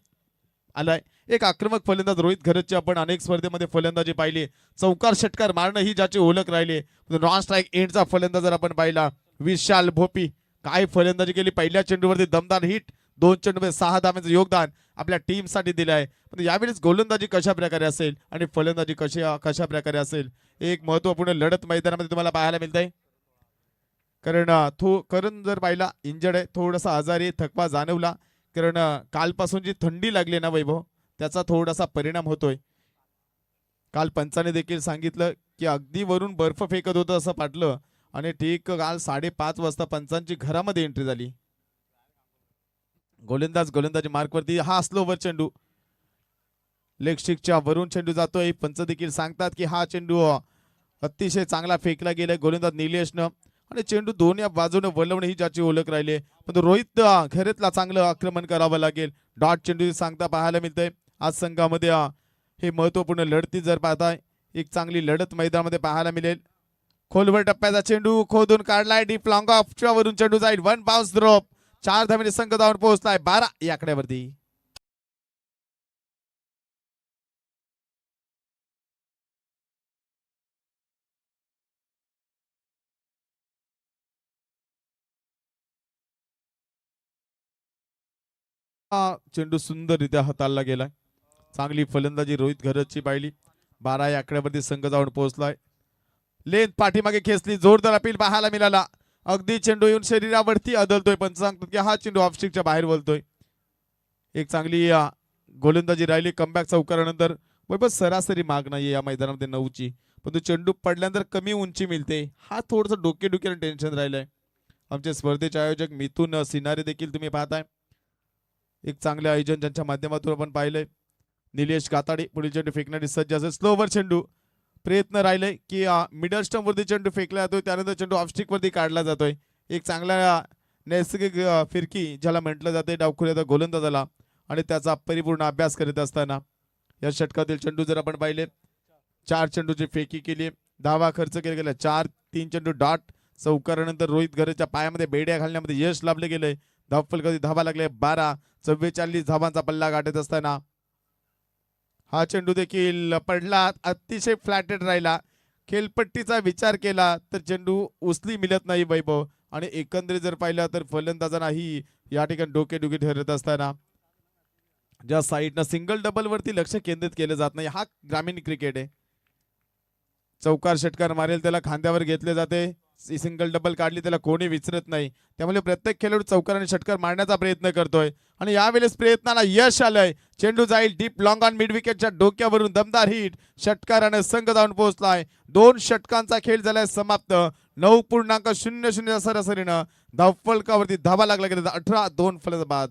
आलाय। एक आक्रमक फलंदाज रोहित घरतची आपण अनेक स्पर्धेमध्ये फलंदाजी पाहिली, चौकार षटकार मारणं ही ज्याची ओळख राहिली। नॉन स्ट्राईक एंडचा फलंदाज जर आपण पाहिला विशाल भोपी, काय फलंदाजी केली, पहिल्या चेंडूवरती दमदार हिट, 2 चेंडूमध्ये 6 धावांचं योगदान आपल्या टीम साठी दिलंय। पण यावेळेस गोलंदाजी कशा प्रकारे असेल आणि फलंदाजी कशा प्रकारे असेल, एक महत्वपूर्ण लढत मैदानामध्ये तुम्हाला पाहायला मिळतंय। करण जर पाहिला इंजर्ड आहे, थोडासा आजारी, थकवा जाणवला, कारण कालपासून जी थंडी लागली ना वैभव, त्याचा थोडासा परिणाम होतोय। काल पंचाने देखील सांगितलं की अगदी वरून बर्फ फेकत होतं असं पाटलं आणि ठीक काल 5:30 वाजता पंचांची घरामध्ये एंट्री झाली। गोलंदाजी मार्कवरती हा स्लोवर चेंडू, लेग स्टिकच्या वरून चेंडू जातोय। पंच देखील सांगतात की हा चेंडू अतिशय चांगला फेकला गेलाय गोलंदाज निलेशनं आणि चेंडू दोन्ही बाजूने वळवणे ही ज्याची ओळख राहिली, पण रोहित घरेतला चांगलं आक्रमण करावं लागेल। डॉट चेंडू सांगता पाहायला मिळतंय। आज संघामध्ये हे महत्वपूर्ण लढती जर पाहताय, एक चांगली लढत मैदानामध्ये पाहायला मिळेल। खोलवर टप्प्याचा चेंडू खोदून काढलाय, डीप लॉंग ऑफच्या वरून चेंडू जाईल, 1 बाउन्स ड्रॉप, 4 धावेने संघ जाऊन पोहोचलाय 12 या आकड्यावरती। चेंडू सुंदररित्या हाताळला गेलाय, चांगली फलंदाजी रोहित घरतची पाहिली। 12 या आकड्यावरती संघ जाऊन पोहोचलाय। लेन पाठीमागे खेचली, जोरदार अपील पाहायला मिळाला, अगदी चेंडू येऊन शरीरावरती आदळतोय, पण सांगतात की हा चेंडू ऑफस्टिकच्या बाहेर बोलतोय। एक चांगली गोलंदाजी राहिली कमबॅक चौकारानंतर। बरोबर सरासरी माग नाहीये या मैदानामध्ये 9ची, पण तो चेंडू पडल्यानंतर कमी उंची मिळते, हा थोडंसं डोकेदुखीनं टेन्शन राहिलंय। आमचे स्पर्धेचे आयोजक मिथुन सिनारे देखील तुम्ही पाहताय, एक चांगले आयोजन ज्यांच्या माध्यमातून आपण पाहिलंय। निलेश गाताडे पुढील चेंडू फेकण्यासाठी सज्ज असेल, स्लोवर चेंडू, प्रयत्न राहिले की मिडल स्टंप वरती चेंडू फेकला जातोय, त्यानंतर चेंडू ऑफस्टिक वरती काढला जातोय। एक चांगला नैसर्गिक फिरकी ज्याला म्हटलं जाते डावखुऱ्याचा गोलंदाजाला, आणि त्याचा परिपूर्ण अभ्यास करीत असताना या षटकातील चेंडू जर आपण पाहिले 4 चेंडूची फेकी केली, धावा खर्च केला गेला 4, 3 चेंडू डॉट चौकारानंतर रोहित घरच्या पायामध्ये बेड्या घालण्यामध्ये यश लाभले गेले। धावफलकाची धावा लागले 12, 44 धावांचा पल्ला गाठत असताना हा चेंडू देखील पडला, अतिशय फ्लॅटेड राहिला। खेळपट्टीचा विचार केला तर चेंडू उचली मिळत नाही वैभव, आणि एकंदरीत जर पाहिलं तर फलंदाजांना ही या ठिकाणी डोकेदुखी ठरत असताना ज्या साईडनं सिंगल डबल वरती लक्ष केंद्रित केलं जात नाही, हा ग्रामीण क्रिकेट आहे। चौकार षटकार मारेल त्याला खांद्यावर घेतले जाते, सिंगल डबल काढली त्याला कोणी विचारत नाही. त्यामुळे प्रत्येक खेळाडू चौकार आणि षटकार मारण्याचा प्रयत्न करतोय आणि यावेळेस प्रयत्नाला यश आलंय. चेंडू जाईल डीप लॉंग ऑन मिड विकेटच्या डोक्यावरून दमदार हिट. षटकाराने संघ जाऊन पोहोचलाय. 2 षटकांचा खेळ झालाय समाप्त. 9.00 सरासरीनं धावफलकावरती धावा लागला गेला. 18-2 फलंदाज.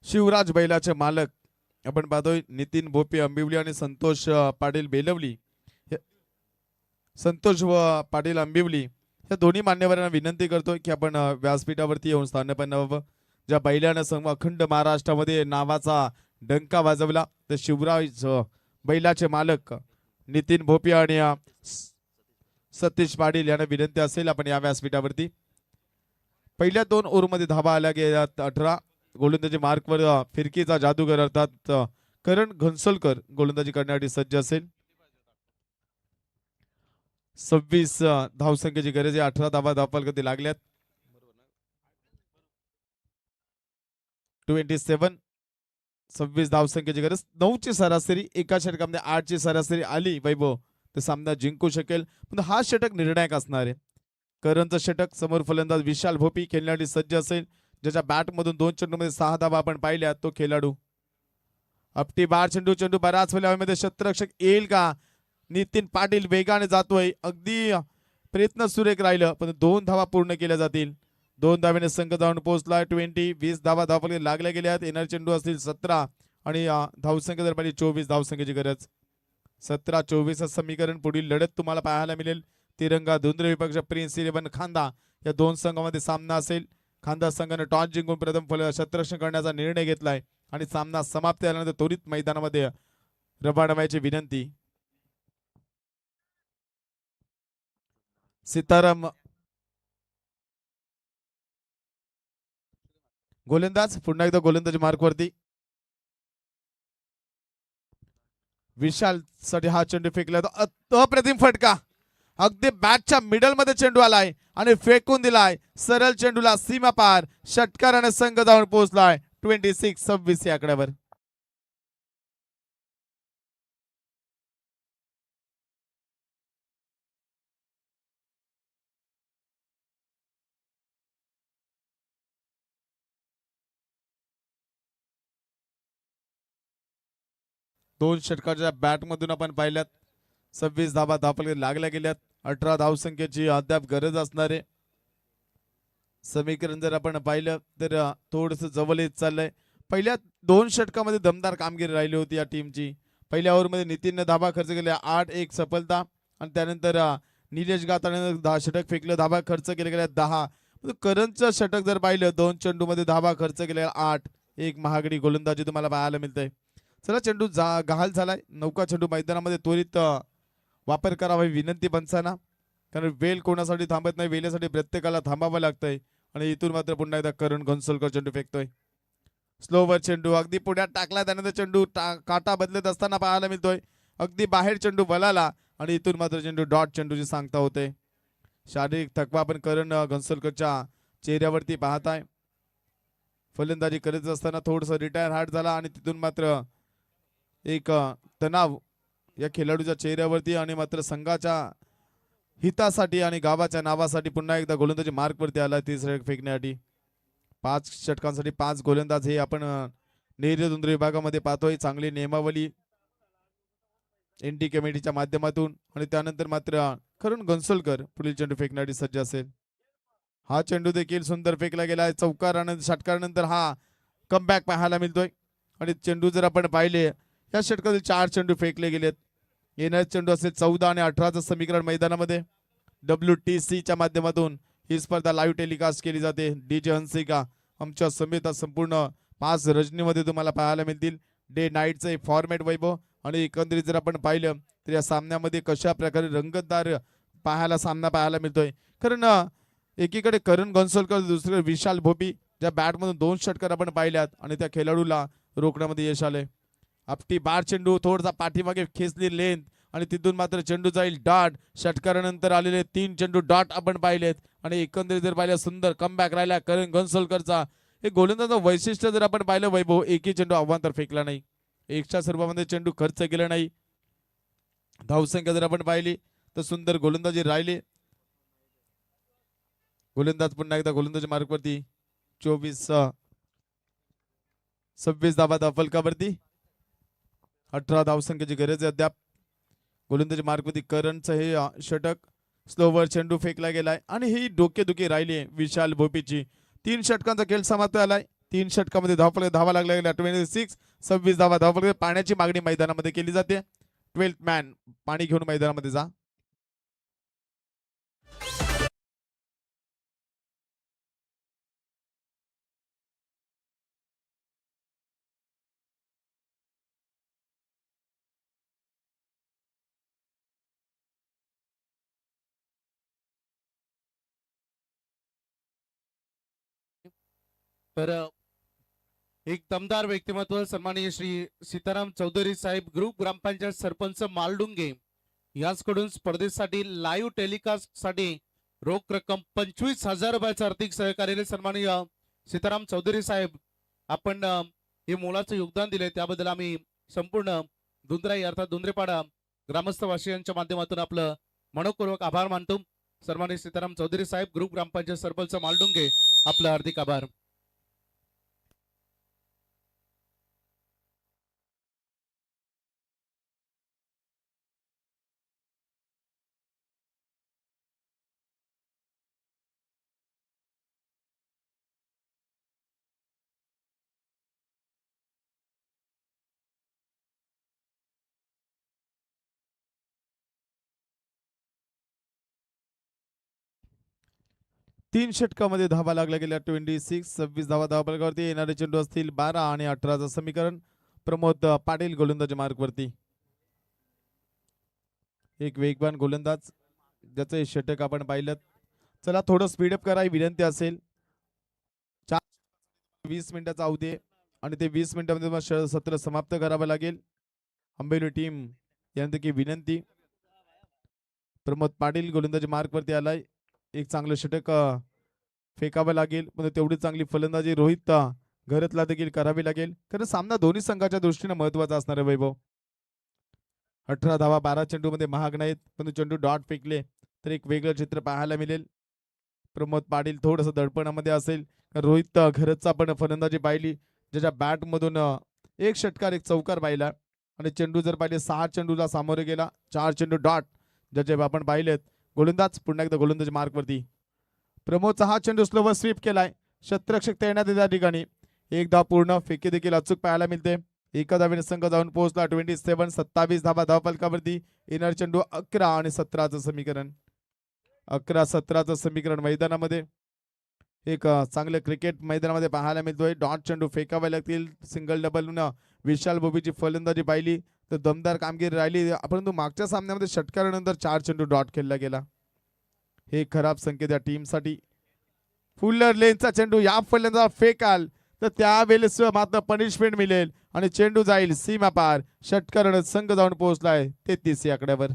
शिवराज बैलाचे मालक आपण पाहतोय नितीन भोपे अंबिवली आणि संतोष पाटील बेलवली. संतोष व पाटील अंबिवली या दोन्ही मान्यवरांना विनंती करतोय की आपण व्यासपीठावरती येऊन स्थानपन्न व्हावं. ज्या बैलानं अखंड महाराष्ट्रामध्ये नावाचा डंका वाजवला तर शिवराज बैलाचे मालक नितीन भोपे आणि सतीश पाटील यांना विनंती असेल आपण या व्यासपीठावरती. पहिल्या 2 ओव्हरमध्ये धावा आल्या गेल्यात 18. गोलंदाजी मार्कवर फिरकीचा जादूगर अर्थात करण घनसोलकर गोलंदाजी करण्यासाठी सज्ज असेल. 26 धावसंख्येची गरज आहे. 18 धावा धावफलकावरती लागल्यात. 27 26 धावसंख्येची गरज. 9ची सरासरी एका षटकामध्ये 8ची सरासरी आली वैभव तर सामना जिंकू शकेल. पण हा षटक निर्णायक असणार आहे. करणचं षटक समोर फलंदाज विशाल भोपी खेळण्यासाठी सज्ज असेल. ज्याच्या बॅटमधून 2 चेंडूमध्ये 6 धावा आपण पाहिल्या. तो खेळाडू आपटी बार चेंडू. चेंडू बराच वेळ हवेमध्ये क्षेत्ररक्षक येईल का? नितीन पाटील वेगाने जातोय. अगदी प्रयत्न सुरेख राहिलं पण 2 धावा पूर्ण केल्या जातील. 2 धावेने संघ जाऊन पोहोचलाय. 20 धावा धावफलक लागल्या गेल्यात. येणारे चेंडू असतील 17 आणि धावसंख्या जर पाहिली 24 धावसंख्येची गरज. 17-24 समीकरण. पुढील लढत तुम्हाला पाहायला मिळेल. तिरंगा धुंद्र विपक्ष प्रिन्स 11 खांदा या 2 संघामध्ये सामना असेल. खांदा संघाने टॉस जिंकून प्रथम क्षेत्ररक्षण करण्याचा निर्णय घेतलाय आणि सामना समाप्त झाल्यानंतर त्वरित मैदानामध्ये रवानवायची विनंती. सीताराम गोलंदाज पुन्हा एकदा गोलंदाजी मार्कवरती. विशाल साठी हा चेंडू फेकला अप्रतिम फटका. अगदी बॅटच्या मिडल मध्ये चेंडू आलाय आणि फेकून दिलाय. सरळ चेंडूला सीमा पार. षटकाराने संघ जाऊन पोहोचलाय 26-26 या आकड्यावर. दोन षटकाच्या बॅट मधून आपण पाहिल्यात 26 धावा धावफलक लागल्या गेल्यात. 18 धावसंख्येची अद्याप गरज असणार आहे. समीकरण जर आपण पाहिलं तर थोडस जवळ येत चाललंय. पहिल्या 2 षटकामध्ये दमदार कामगिरी राहिली होती या टीमची. पहिल्या ओव्हरमध्ये नितीनने धावा खर्च केल्या 8-1 सफलता आणि त्यानंतर निलेश गाताने षटक फेकलं. धावा खर्च केल्या गेल्या 10. करणचं षटक जर पाहिलं 2 चेंडूमध्ये धावा खर्च केल्या 8-1 महागडी गोलंदाजी तुम्हाला पाहायला मिळते. चला चेंडू गहाल झालाय. नौका चेंडू मैदानामध्ये त्वरित वापर करावा विनंती पंचांना. कारण वेल कोणासाठी थांबत नाही. वेळेसाठी प्रत्येकाला थांबावं लागतंय आणि इथून मात्र पुन्हा एकदा करण घनसोलकर चेंडू फेकतोय. स्लोवर चेंडू अगदी पुढ्यात टाकला. त्यानंतर चेंडू काटा बदलत असताना पाहायला मिळतोय. अगदी बाहेर चेंडू वळाला आणि इथून मात्र चेंडू डॉट चेंडूची सांगता होते. शारीरिक थकवा आपण करण घनसोलकरच्या चेहऱ्यावरती पाहताय. फलंदाजी करत असताना थोडस रिटायर हार्ट झाला आणि तिथून मात्र एक तणाव या खेळाडूच्या चेहऱ्यावरती आणि मात्र संघाच्या हितासाठी आणि गावाच्या नावासाठी पुन्हा एकदा गोलंदाजी मार्कवरती आला. 30 षटक फेकण्यासाठी 5 षटकांसाठी 5 गोलंदाज हे आपण नेहरे विभागामध्ये पाहतोय. चांगली नियमावली एनटी कमिटीच्या माध्यमातून आणि त्यानंतर मात्र करण घनसोलकर पुढील चेंडू फेकण्यासाठी सज्ज असेल. हा चेंडू देखील सुंदर फेकला गेला. चौकारानंतर षटकारानंतर हा कमबॅक पाहायला मिळतोय आणि चेंडू जर आपण पाहिले या षटकातील 4 चेंडू फेकले गेलेत. येणारे चेंडू असेल 14 आणि 18चं समीकरण मैदानामध्ये. WTC च्या माध्यमातून ही स्पर्धा लाईव्ह टेलिकास्ट केली जाते. DJ हंसिका आमच्या समेत संपूर्ण 5 रजनीमध्ये तुम्हाला पाहायला मिळतील. डे नाईटचं एक फॉर्मॅट वैभव आणि एकंदरीत जर आपण पाहिलं तर या सामन्यामध्ये कशा प्रकारे रंगतदार सामना पाहायला मिळतोय. कारण एकीकडे करण गोन्सलकर, दुसरीकडे विशाल भोपी, ज्या बॅटमधून 2 षटकार आपण पाहिल्यात आणि त्या खेळाडूला रोखण्यामध्ये यश आलंय. आपटी बार चेंडू थोडासा पाठीमागे खेचली लेंथ आणि तिथून मात्र चेंडू जाईल डॉट. षटकारानंतर आलेले 3 चेंडू डॉट आपण पाहिलेत आणि एकंदरीत जर पाहिलं सुंदर कमबॅक राहिला करण गोन्सलकरचा. हे गोलंदाजाचं वैशिष्ट्य जर आपण पाहिलं वैभव, एकही चेंडू आव्हान तर फेकला नाही, एकच्या स्वरूपामध्ये चेंडू खर्च केला नाही. धावसंख्या जर आपण पाहिली तर सुंदर गोलंदाजी राहिली. गोलंदाज पुन्हा एकदा गोलंदाजी मार्कवरती 26 धावा फलकावरती. 18 धावसंख्येची गरज आहे अद्याप. गोलंदाजी मार्कवरती करणचं हे षटक स्लोवर चेंडू फेकला गेलाय आणि ही डोकेदुखी राहिली आहे विशाल भोपीची. 3 षटकांचा खेळ समाप्त झालाय. 3 षटकामध्ये धावा लागल्या गेल्या 26 धावा धावफलक. पाण्याची मागणी मैदानामध्ये केली जाते. 12th मॅन पाणी घेऊन मैदानामध्ये जा. तर एक दमदार व्यक्तिमत्व सन्माननीय श्री सीताराम चौधरी साहेब, ग्रुप ग्रामपंचायत सरपंच मालडुंगे याचकडून स्पर्धेसाठी लाईव्ह टेलिकास्ट साठी रोख रक्कम 25,000 रुपयाचं आर्थिक सहकार्याने सन्माननीय सीताराम चौधरी साहेब आपण हे मोलाचं योगदान दिले, त्याबद्दल आम्ही संपूर्ण दुंद्राई अर्थात दुंद्रेपाडा ग्रामस्थवासियांच्या माध्यमातून आपलं मनपूर्वक आभार मानतो. सन्माननीय सीताराम चौधरी साहेब, ग्रुप ग्रामपंचायत सरपंच मालडुंगे, आपलं हार्दिक आभार. तीन षटकामध्ये धावा लागल्या गेल्या 26 धावा धावफलकावरती. येणारे चेंडू असतील 12 आणि 18चं समीकरण. प्रमोद पाटील गोलंदाजी मार्कवरती. एक वेगवान गोलंदाज ज्याचं हे षटक आपण पाहिलं. चला थोडं स्पीडअप करा ही विनंती असेल. 20 मिनिटाचा अवधी आहे आणि ते 20 मिनिटांमध्ये तुम्हाला सत्र समाप्त करावं लागेल. अंबेली टीम यांची विनंती. प्रमोद पाटील गोलंदाजी मार्कवरती आलाय. एक चांगलं षटक फेकावं लागेल, पण तेवढी चांगली फलंदाजी रोहित घरतला देखील करावी लागेल, कारण सामना दोन्ही संघाच्या दृष्टीने महत्वाचा असणार आहे वैभव. 18 धावा 12 चेंडूमध्ये महाग नाहीत, पण चेंडू डॉट फेकले तर एक वेगळं चित्र पाहायला मिळेल. प्रमोद पाटील थोडंसं दडपणामध्ये असेल. रोहित घरतचा पण फलंदाजी पाहिली, ज्याच्या बॅटमधून एक षटकार एक चौकार पाहिला आणि चेंडू जर पाहिले 6 चेंडूला सामोरे गेला, 4 चेंडू डॉट ज्याचे आपण पाहिलेत. गोलंदाज पुन्हा एकदा गोलंदाजी मार्कवरती. प्रमोदचा हा चेंडू स्लोवर स्वीप केलाय. शतरक्षक तैनात त्या ठिकाणी. एक धाव पूर्ण, फेकी देखील अचूक पाहायला मिळते. एका धावेने संघ जाऊन पोहोचला. 27 धावा धावफलकावरती. येणार चेंडू 11 आणि 17चं समीकरण. 11-17चं समीकरण मैदानामध्ये एक चांगलं क्रिकेट मैदानामध्ये पाहायला मिळतोय. डॉट चेंडू फेकावे लागतील. सिंगल डबल विशाल भोबीची फलंदाजी पाहिली तर दमदार कामगिरी राहिली, परंतु मागच्या सामन्यामध्ये षटकारानंतर 4 चेंडू डॉट खेळला गेला. हे खराब संकेत या टीमसाठी. फुल्लर लेनचा चेंडू या फलंदाज फेकाल तर त्यावेळेस मात्र पनिशमेंट मिळेल आणि चेंडू जाईल सीमा पार. षटकारानं संघ जाऊन पोहोचलाय 33 या आकड्यावर.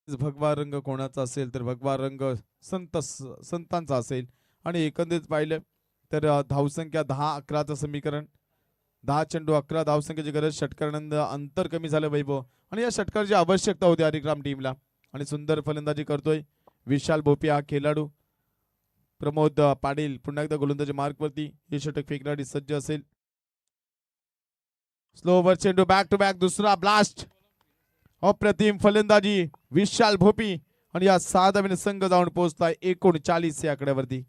भगवा रंग कोणाचा असेल तर भगवा रंग संतांचा असेल. आणि एकंदरीत पाहिलं तर धावसंख्या 10-11चं समीकरण. 10 चेंडू 11 धावसंख्येची गरज. षटकारानंतर अंतर कमी झालं वैभव आणि या षटकाराची आवश्यकता होती हरिग्राम टीमला. आणि सुंदर फलंदाजी करतोय विशाल भोपी हा खेळाडू. प्रमोद पाटील पुन्हा एकदा गोलंदाजी मार्कवरती. हे षटक फेकण्यासाठी सज्ज असेल. स्लोवर चेंडू बॅक टू बॅक दुसरा ब्लास्ट. अप्रतिम फलंदाजी विशाल भोपी आणि या 6 धावेने संघ जाऊन पोहोचलाय 39 या आकड्यावरती.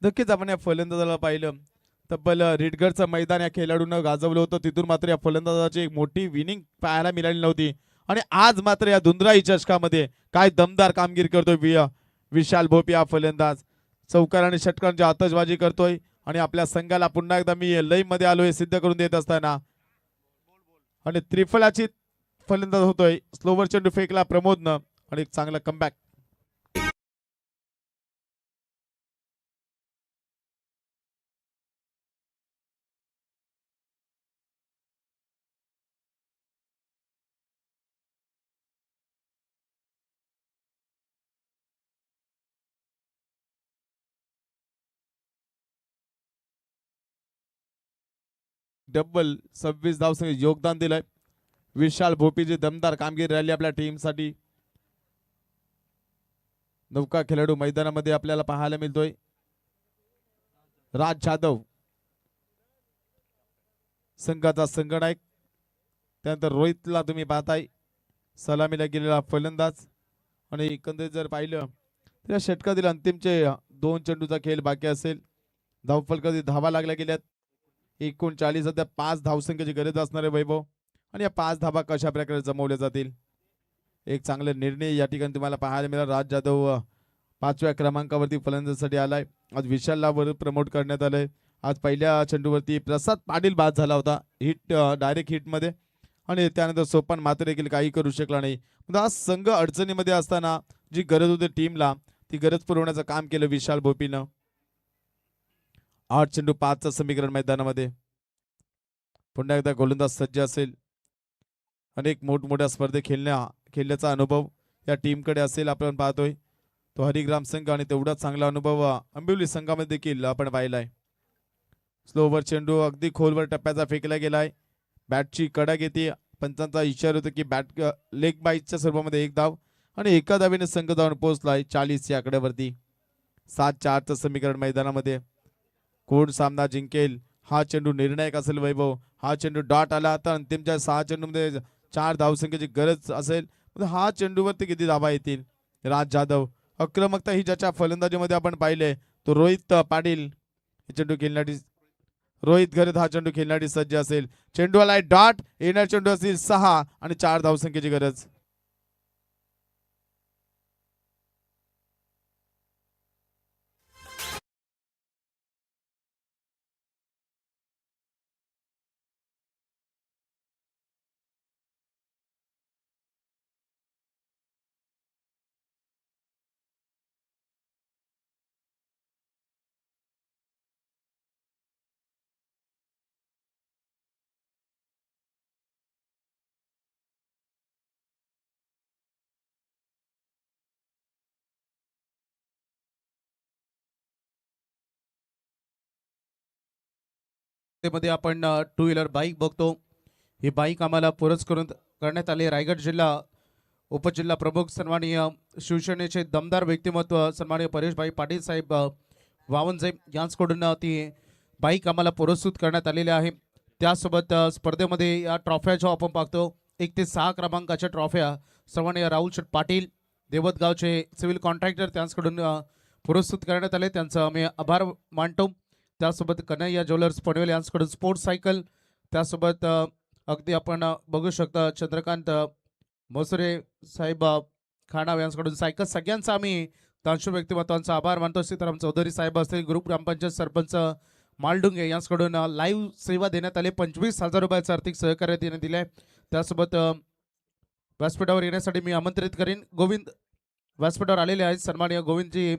नक्कीच आपण या फलंदाजाला पाहिलं तब्बल रिटगरचं मैदान या खेळाडूनं गाजवलं होतं. तिथून मात्र या फलंदाजाची एक मोठी विनिंग पाहायला मिळाली नव्हती आणि आज मात्र या दुंदराई चषकामध्ये काय दमदार कामगिरी करतोय विशाल भोपी हा फलंदाज. चौकार आणि षटकांची आतषबाजी करतोय आणि आपल्या संघाला पुन्हा एकदा मी लई मध्ये आलोय सिद्ध करून देत असताना आणि त्रिफळाची फलंदाज होतोय. स्लोवर चेंडू फेकला प्रमोदनं आणि एक चांगला कमबॅक. डबल 26 धावसंख्येत योगदान दिलंय. विशाल भोपीची दमदार कामगिरी राहिली आपल्या टीमसाठी. नौका खेळाडू मैदानामध्ये आपल्याला पाहायला मिळतोय. राज जाधव संघाचा संघनायक. त्यानंतर रोहितला तुम्ही पाहताय सलामीला गेलेला फलंदाज आणि एकंदरीत जर पाहिलं तर या षटकातील अंतिमचे 2 चेंडूचा खेळ बाकी असेल. धावफलकातील धावा लागल्या गेल्यात 39. सध्या 5 धावसंख्येची गरज असणारे वैभव आणि या 5 धावा कशा प्रकारे जमवल्या जातील एक चांगला निर्णय या ठिकाणी तुम्हाला पाहायला मिळाला. राज जाधव 5व्या क्रमांकावरती फलंदाजीसाठी आलाय. आज विशालला वर प्रमोट करण्यात आलंय. आज पहिल्या चेंडूवरती प्रसाद पाटील बाद झाला होता हिट डायरेक्ट हिटमध्ये आणि त्यानंतर सोपान मात्र देखील काही करू शकला नाही. आज संघ अडचणीमध्ये असताना जी गरज होती टीमला ती गरज पुरवण्याचं काम केलं विशाल भोपीनं. 8 चेंडू 5चं समीकरण मैदानामध्ये. पुन्हा एकदा गोलंदाज सज्ज असेल. अनेक मोठमोठ्या स्पर्धे खेळण्याचा अनुभव या टीमकडे असेल आपण पाहतोय. तो हरिग्राम संघ आणि तेवढाच चांगला अनुभव आंबिवली संघामध्ये देखील आपण पाहिलाय. स्लोवर चेंडू अगदी खोलवर टप्प्याचा फेकला गेलाय. बॅटची कडा घेते. पंचांचा इशारा होतो की बॅट लेग बाईटच्या स्वरूपामध्ये 1 धाव आणि एका धावेने संघ जाऊन पोहोचलाय 40 या आकड्यावरती. 7-4चं समीकरण मैदानामध्ये. कोण सामना जिंकेल हा चेंडू निर्णायक असेल वैभव. हा चेंडू डॉट आला तर अंतिमच्या 6 चेंडूमध्ये 4 धावसंख्येची गरज असेल. हा चेंडूवरती किती धावा येतील. राज जाधव आक्रमकता ही ज्याच्या फलंदाजीमध्ये आपण पाहिले तो रोहित पाटील चेंडू खेळण्यासाठी रोहित घरत हा चेंडू खेळण्यासाठी सज्ज असेल. चेंडू आलाय डॉट. येणार चेंडू असेल 6 आणि 4 धावसंख्येची गरज. मध्ये आपण 2 व्हीलर बाईक बघतो. ही बाईक आम्हाला पुरस्कृत करण्यात आली. रायगड जिल्हा उपजिल्हा प्रमुख सन्माननीय शिवसेनेचे दमदार व्यक्तिमत्व सन्माननीय परेशभाई पाटील साहेब वावनजे यांच्याकडून ती बाईक आम्हाला पुरस्कृत करण्यात आलेली आहे. त्यासोबत स्पर्धेमध्ये या ट्रॉफ्या जो आपण पाहतो 1 ते 6 क्रमांकाच्या ट्रॉफ्या सन्माननीय राहुल शेठ पाटील देवतगावचे सिव्हिल कॉन्ट्रॅक्टर त्यांच्याकडून पुरस्कृत करण्यात आले. त्यांचा आम्ही आभार मानतो. त्यासोबत कन्हैया ज्वेलर्स पनवेल यांच्याकडून स्पोर्ट्स सायकल. त्यासोबत अगदी आपण बघू शकता चंद्रकांत मसुरे साहेब खानाव यांच्याकडून सायकल. सगळ्यांचा आम्ही दानशू व्यक्तिमत्वांचा आभार मानतो. सीताराम चौधरी साहेब असतील ग्रुप ग्रामपंचायत सरपंच मालडुंगे यांच्याकडून लाईव्ह सेवा देण्यात आले. 25,000 रुपयाचं आर्थिक सहकार्य त्याने दिले आहे. त्यासोबत व्यासपीठावर येण्यासाठी मी आमंत्रित करीन. गोविंद व्यासपीठावर आलेले आहेत सन्माननीय गोविंदजी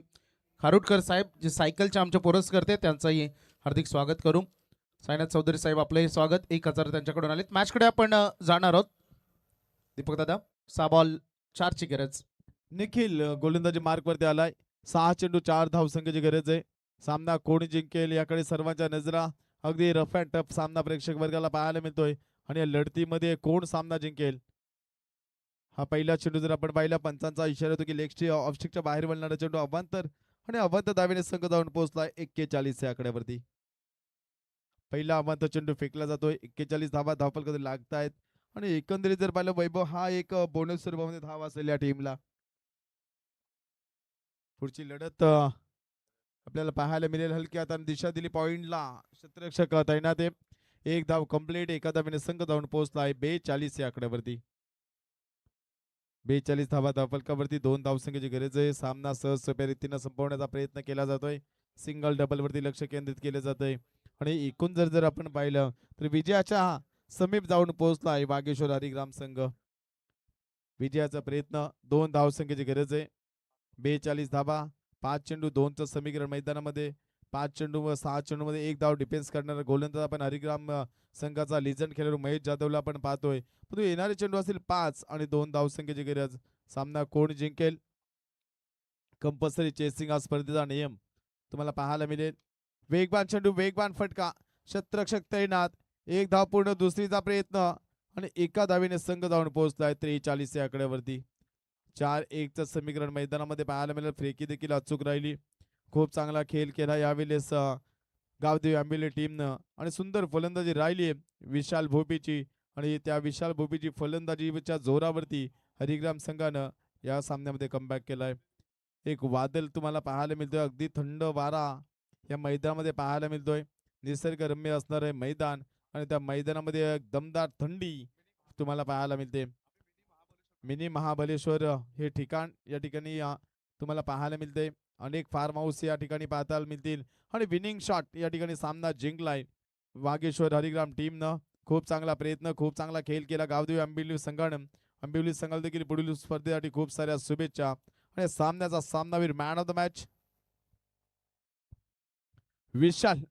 खारुटकर साहेब जे सायकलचे आमचे पुरस्कर्ते त्यांचंही हार्दिक स्वागत करू. साईनाथ चौधरी साहेब आपलंही स्वागत. 1,000 त्यांच्याकडून आलेत. मॅचकडे आपण जाणार आहोत. दीपक दादा 6 बॉल 4ची गरज. निखिल गोलंदाजी मार्कवरती आलाय. 6 चेंडू 4 धावसंख्येची गरज आहे. सामना कोणी जिंकेल याकडे सर्वांच्या नजरा. अगदी रफ अँड टफ सामना प्रेक्षक वर्गाला पाहायला मिळतोय आणि या लढतीमध्ये कोण सामना जिंकेल. हा पहिला चेंडू जर आपण पाहिला पंचांचा इशारा होतो की लेगची ऑफस्टिकच्या बाहेर वळणारा चेंडू अवांतर आणि अवांतर धावेने संघ जाऊन पोहोचलाय 41 या आकड्यावरती. पहिला अवांतर चेंडू फेकला जातोय. 41 धावा धावफलकात लागतायत आणि एकंदरीत जर पाहिलं वैभव हा एक बोनस स्वरूपामध्ये धाव असेल या टीमला. पुढची लढत आपल्याला पाहायला मिळेल. हलकी हाताने दिशा दिली पॉइंटला, क्षेत्ररक्षक तैनात आहे. एक धाव कंप्लीट, एका धावेने संघ जाऊन पोहोचला आहे 42 या आकड्यावरती. 42 धावा धावफलकावरती 2 धावसंख्येची गरज आहे. सामना सहज सोप्या रीतीने संपवण्याचा प्रयत्न केला जातोय. सिंगल डबल वरती लक्ष केंद्रित केले जातंय आणि एकूण जर आपण पाहिलं तर विजयाच्या समीप जाऊन पोहोचला आहे वागेश्वर हरिग्राम संघ. विजयाचा प्रयत्न, 2 धावसंख्येची गरज आहे. 42 धावा, 5 चेंडू 2चं समीकरण मैदानामध्ये. 5 चेंडू व 6 चेंडू मध्ये 1 धाव डिफेन्स करणारा गोलंदाज आपण हरिग्राम संघाचा लिजंड खेळाडू महेश जाधवला आपण पाहतोय. परंतु येणारे चेंडू असतील 5 आणि 2 धावसंख्येची गरज. सामना कोण जिंकेल? कंपल्सरी चेसिंग हा स्पर्धेचा नियम तुम्हाला पाहायला मिळेल. वेगवान चेंडू, वेगवान फटका, क्षेत्ररक्षक तैनात. 1 धाव पूर्ण, दुसरीचा प्रयत्न आणि एका धावेने संघ जाऊन पोहोचलाय 43 या आकड्यावरती. 4-1चं समीकरण मैदानामध्ये पाहायला मिळेल. फ्रेकी देखील अचूक राहिली. खूप चांगला खेळ केला यावेळेस गावदेवी आंबिले टीमनं आणि सुंदर फलंदाजी राहिली विशाल भोपीची आणि त्या विशाल भोपीची फलंदाजीच्या जोरावरती हरिग्राम संघानं या सामन्यामध्ये कमबॅक केलाय. एक वादळ तुम्हाला पाहायला मिळतोय. अगदी थंड वारा या मैदानामध्ये पाहायला मिळतोय. निसर्गरम्य असणार आहे मैदान आणि त्या मैदानामध्ये एक दमदार थंडी तुम्हाला पाहायला मिळते. मिनी महाबलेश्वर हे ठिकाण या ठिकाणी तुम्हाला पाहायला मिळते. अनेक फार्म हाऊस या ठिकाणी पाहायला मिळतील आणि विनिंग शॉट या ठिकाणी सामना जिंकलाय वागेश्वर हरिग्राम टीमनं. खूप चांगला प्रयत्न, खूप चांगला खेळ केला गावदेवी आंबिवली संघानं. आंबिवली संघाला देखील पुढील स्पर्धेसाठी खूप साऱ्या शुभेच्छा. आणि सामन्याचा सामनावीर man of the match Vishal